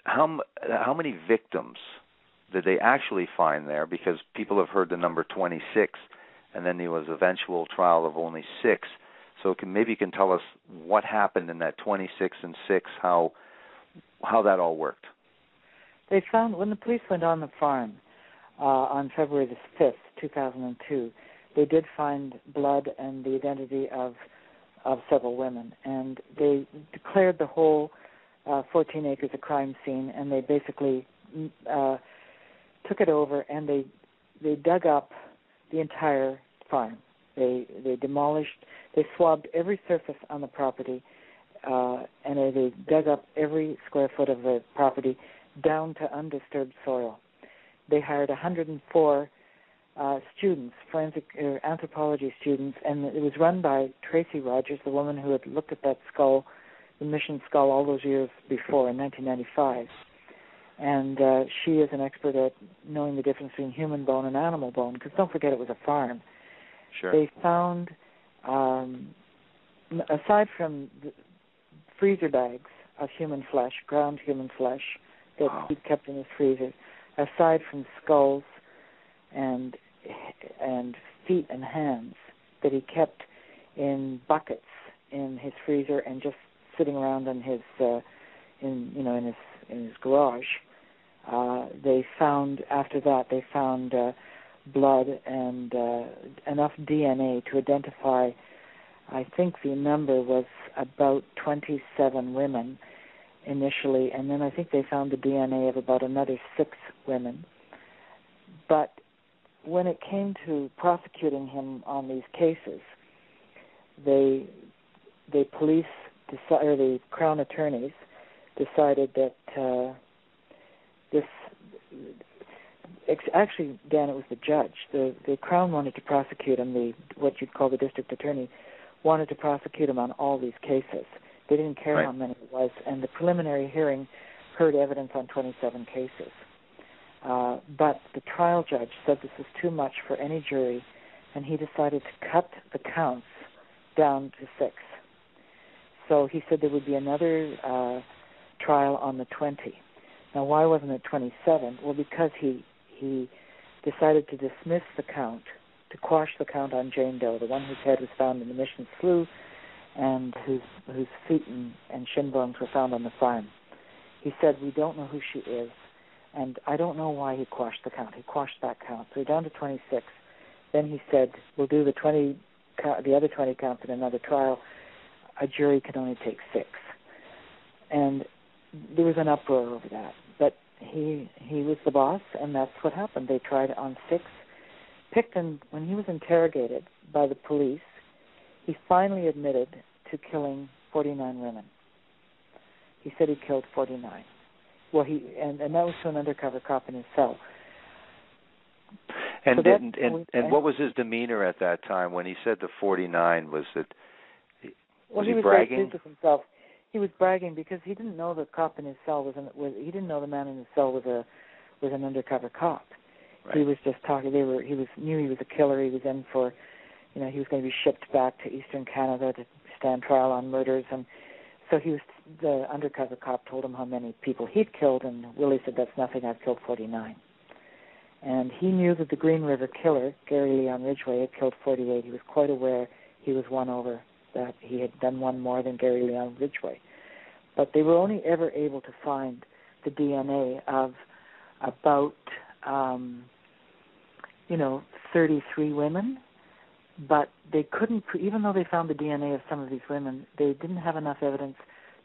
[SPEAKER 3] how many victims did they actually find there? Because people have heard the number 26, and then there was eventual trial of only 6. So maybe you can tell us what happened in that 26 and 6, how that all worked.
[SPEAKER 4] They found, when the police went on the farm on February the 5th, 2002, they did find blood and the identity of several women, and they declared the whole 14 acres a crime scene, and they basically took it over, and they dug up the entire farm. They demolished, they swabbed every surface on the property, and they dug up every square foot of the property down to undisturbed soil. They hired 104 students, forensic anthropology students, and it was run by Tracy Rogers, the woman who had looked at that skull, the mission skull, all those years before in 1995. And she is an expert at knowing the difference between human bone and animal bone, because don't forget it was a farm.
[SPEAKER 3] Sure.
[SPEAKER 4] They found, aside from the freezer bags of human flesh, ground human flesh that he kept in his freezer, aside from skulls and feet and hands that he kept in buckets in his freezer and just sitting around in his in his garage. They found, after that, they found blood and enough DNA to identify, I think the number was about 27 women initially, and then I think they found the DNA of about another 6 women. But when it came to prosecuting him on these cases, the Crown attorneys decided that actually, Dan, it was the judge. The Crown wanted to prosecute him. What you'd call the district attorney wanted to prosecute him on all these cases. They didn't care how many it was, and the preliminary hearing heard evidence on 27 cases. But the trial judge said this was too much for any jury, and he decided to cut the counts down to 6. So he said there would be another trial on the 20. Now, why wasn't it 27? Well, because he decided to dismiss the count, to quash the count on Jane Doe, the one whose head was found in the Mission Slough and whose feet and shin bones were found on the farm. He said, we don't know who she is, and I don't know why he quashed the count. He quashed that count. So we're down to 26. Then he said, we'll do the other 20 counts in another trial. A jury can only take 6. And there was an uproar over that. But he was the boss, and that's what happened. They tried on 6. Picton, when he was interrogated by the police, he finally admitted to killing 49 women. He said he killed 49. Well, and that was to an undercover cop in his cell.
[SPEAKER 3] And what was his demeanor at that time when he said the 49? Was he bragging?
[SPEAKER 4] Very pleased with himself. He was bragging because he didn't know the cop in his cell he didn't know the man in his cell was an undercover cop. Right. He was just talking. Knew he was a killer. He was in for, he was going to be shipped back to Eastern Canada to stand trial on murders, and so the undercover cop told him how many people he'd killed, and Willie said, that's nothing, I've killed 49. And he knew that the Green River killer, Gary Leon Ridgway, had killed 48. He was quite aware he was one over, that he had done one more than Gary Leon Ridgway. But they were only ever able to find the DNA of about, 33 women, but they couldn't, even though they found the DNA of some of these women, they didn't have enough evidence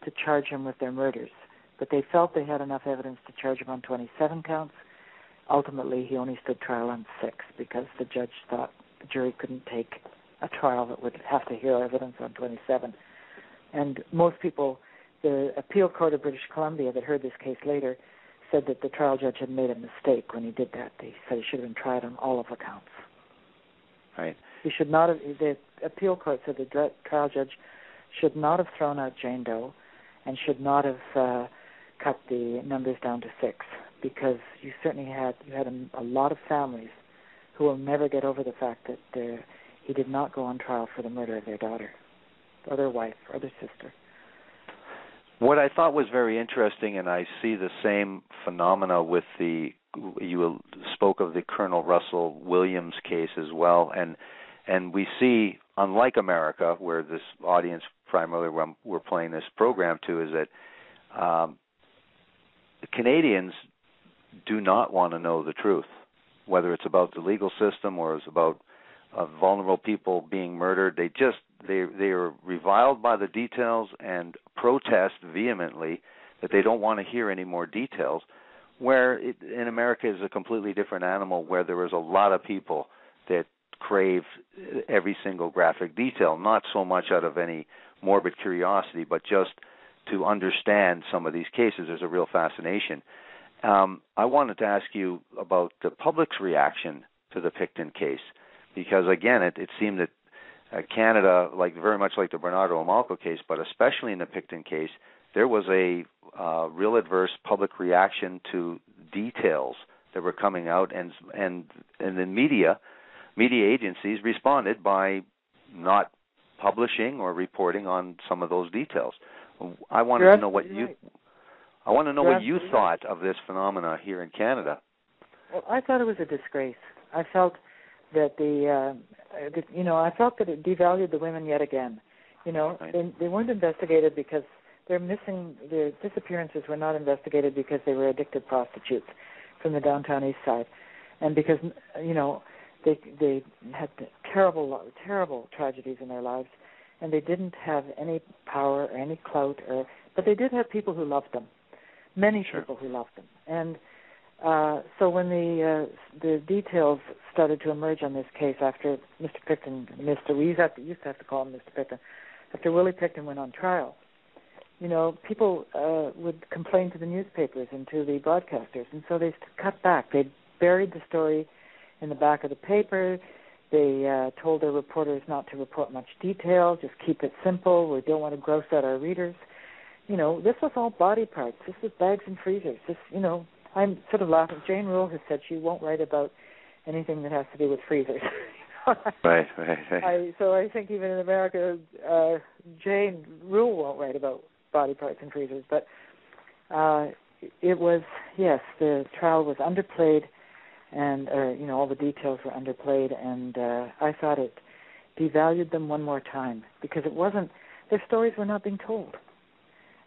[SPEAKER 4] to charge him with their murders. But they felt they had enough evidence to charge him on 27 counts. Ultimately, he only stood trial on 6 because the judge thought the jury couldn't take a trial that would have to hear evidence on 27. And most people, the appeal court of British Columbia that heard this case later, said that the trial judge had made a mistake when he did that. They said he should have been tried on all of the counts.
[SPEAKER 3] Right.
[SPEAKER 4] He should not have. The appeal court said the trial judge should not have thrown out Jane Doe and should not have cut the numbers down to 6, because you certainly had a lot of families who will never get over the fact that he did not go on trial for the murder of their daughter or their wife or their sister.
[SPEAKER 3] What I thought was very interesting, and I see the same phenomena with you spoke of the Colonel Russell Williams case as well, and we see, unlike America, where this audience primarily we're playing this program to, is that the Canadians do not want to know the truth, whether it's about the legal system or it's about vulnerable people being murdered. They are reviled by the details and protest vehemently that they don't want to hear any more details, where in America is a completely different animal, where there is a lot of people that crave every single graphic detail, not so much out of any morbid curiosity, but just to understand some of these cases. There's a real fascination. I wanted to ask you about the public's reaction to the Picton case, because, again, it seemed that Canada, very much like the Bernardo Amalco case, but especially in the Picton case, there was a real adverse public reaction to details that were coming out, and the media agencies responded by not publishing or reporting on some of those details. I wanted to know what you thought of this phenomena here in Canada.
[SPEAKER 4] Well, I thought it was a disgrace. I felt that I felt that it devalued the women yet again. Right. They weren't investigated because their disappearances were not investigated because they were addicted prostitutes from the downtown east side, and because they had terrible tragedies in their lives, and they didn't have any power or any clout, but they did have people who loved them, many people who loved them, and so when the details started to emerge on this case after Mr. Picton, we used to have to call him Mr. Picton, after Willie Picton went on trial, people would complain to the newspapers and to the broadcasters, and so they cut back. They buried the story in the back of the paper. They told their reporters not to report much detail, just keep it simple. We don't want to gross out our readers. This was all body parts. This was bags and freezers. I'm sort of laughing. Jane Rule has said she won't write about anything that has to do with freezers.
[SPEAKER 3] Right.
[SPEAKER 4] So I think even in America, Jane Rule won't write about body parts and freezers. But it was, yes, the trial was underplayed, and all the details were underplayed, and I thought it devalued them one more time because their stories were not being told.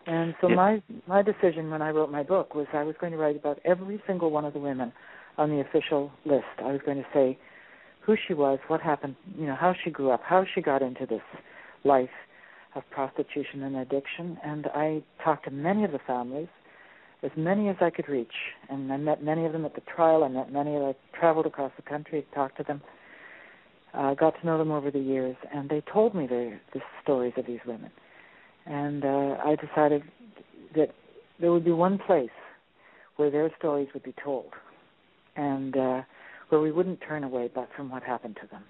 [SPEAKER 4] And so my decision when I wrote my book was I was going to write about every single one of the women on the official list. I was going to say who she was, what happened, how she grew up, how she got into this life of prostitution and addiction. And I talked to many of the families, as many as I could reach. And I met many of them at the trial. I met many. I traveled across the country, talked to them, got to know them over the years. And they told me the stories of these women. And I decided that there would be one place where their stories would be told, and where we wouldn't turn away but from what happened to them.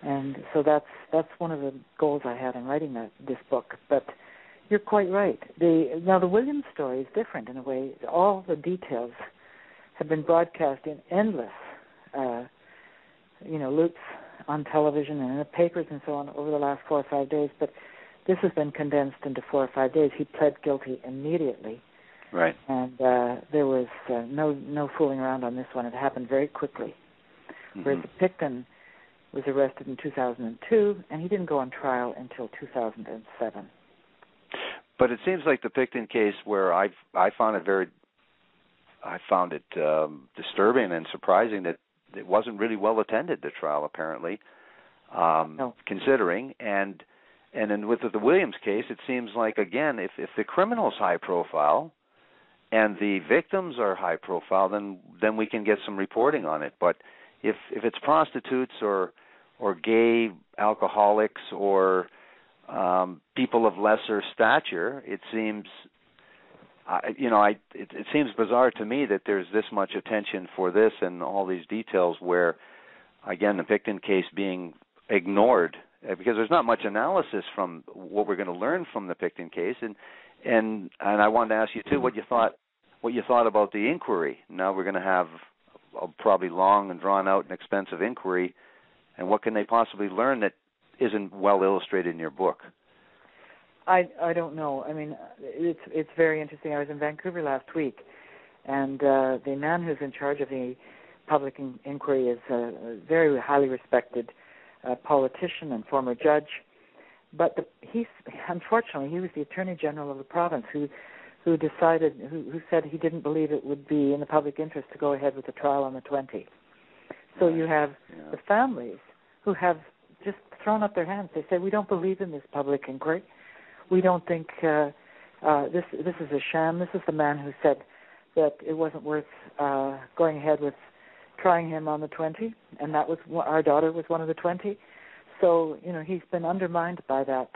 [SPEAKER 4] And so that's one of the goals I had in writing this book. But you're quite right. Now the Williams story is different in a way. All the details have been broadcast in endless, loops on television and in the papers and so on over the last 4 or 5 days. But this has been condensed into 4 or 5 days. He pled guilty immediately.
[SPEAKER 3] Right. And
[SPEAKER 4] there was no fooling around on this one. It happened very quickly. Mm-hmm. Whereas Picton was arrested in 2002, and he didn't go on trial until 2007.
[SPEAKER 3] But it seems like the Picton case, where I found it disturbing and surprising that it wasn't really well attended, the trial, apparently, considering. And then with the Williams case, it seems like, again, if the criminal's high profile and the victims are high profile, then we can get some reporting on it. But if it's prostitutes or gay alcoholics or people of lesser stature, it seems it seems bizarre to me that there's this much attention for this and all these details, where, again, the Picton case being ignored because there's not much analysis from what we're going to learn from the Picton case, and I wanted to ask you too what you thought about the inquiry. Now we're going to have a probably long and drawn out and expensive inquiry, and what can they possibly learn that isn't well illustrated in your book?
[SPEAKER 4] I don't know. I mean, it's very interesting. I was in Vancouver last week, and the man who's in charge of the public inquiry is a very highly respected politician and former judge. But unfortunately, he was the Attorney General of the province who said he didn't believe it would be in the public interest to go ahead with the trial on the 20th. So you have the families who have just thrown up their hands. They say, we don't believe in this public inquiry. We don't think this is a sham. This is the man who said that it wasn't worth going ahead with trying him on the 20th, and that was our daughter was one of the 20. So, he's been undermined by that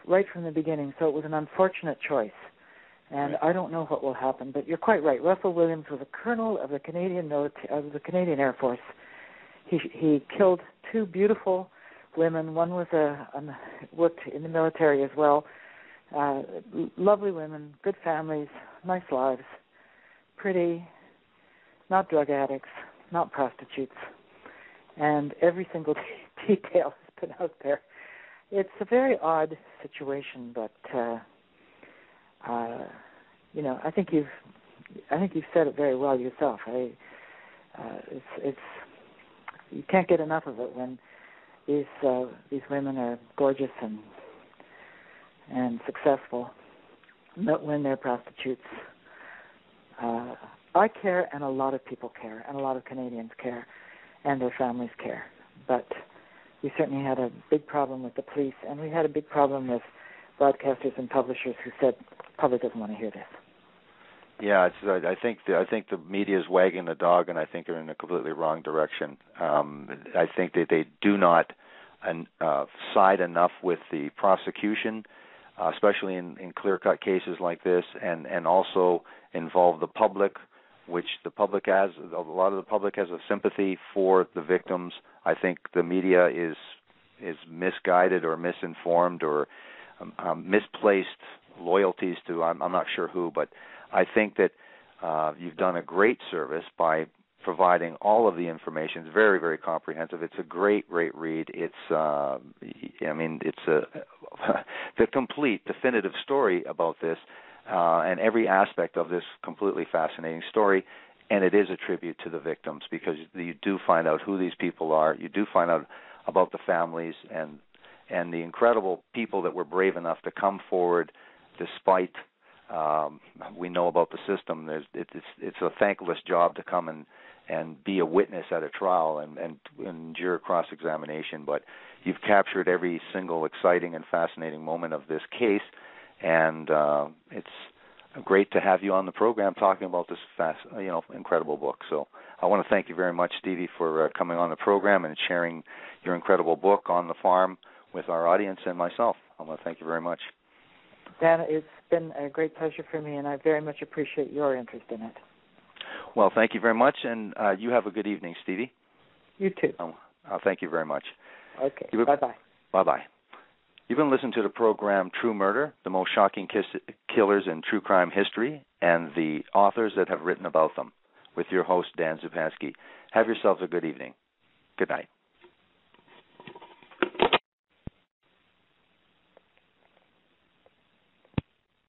[SPEAKER 4] right from the beginning. So it was an unfortunate choice. And I don't know what will happen, but you're quite right. Russell Williams was a colonel of the Canadian Air Force. He killed two beautiful women. One was worked in the military as well. Lovely women, good families, nice lives, pretty, not drug addicts, not prostitutes, and every single detail has been out there. It's a very odd situation, but I think you've said it very well yourself. It's you can't get enough of it when these women are gorgeous and successful, not when they're prostitutes. I care, and a lot of people care, and a lot of Canadians care, and their families care. But we certainly had a big problem with the police, and we had a big problem with broadcasters and publishers who said the public doesn't want to hear this.
[SPEAKER 3] Yeah, I think the media is wagging the dog, and I think they're in a completely wrong direction. I think that they do not side enough with the prosecution, especially in clear-cut cases like this, and also involve the public, which the public has. A lot of the public has a sympathy for the victims. I think the media is misguided or misinformed or misplaced loyalties to I'm not sure who, but I think that you've done a great service by providing all of the information. It's very, very comprehensive. It's a great, great read. It's it's the complete, definitive story about this and every aspect of this completely fascinating story. And it is a tribute to the victims because you do find out who these people are. You do find out about the families and the incredible people that were brave enough to come forward despite we know about the system. It's a thankless job to come and be a witness at a trial and endure cross-examination, but you've captured every single exciting and fascinating moment of this case, and it's great to have you on the program talking about this incredible book. So I want to thank you very much, Stevie, for coming on the program and sharing your incredible book On the Farm with our audience and myself. I want to thank you very much.
[SPEAKER 4] Dan, it's been a great pleasure for me, and I very much appreciate your interest in it.
[SPEAKER 3] Well, thank you very much, and you have a good evening, Stevie.
[SPEAKER 4] You too.
[SPEAKER 3] Thank you very much.
[SPEAKER 4] Okay, bye-bye.
[SPEAKER 3] Bye-bye. You've been listening to the program True Murder, the most shocking killers in true crime history, and the authors that have written about them, with your host, Dan Zupansky. Have yourselves a good evening. Good night.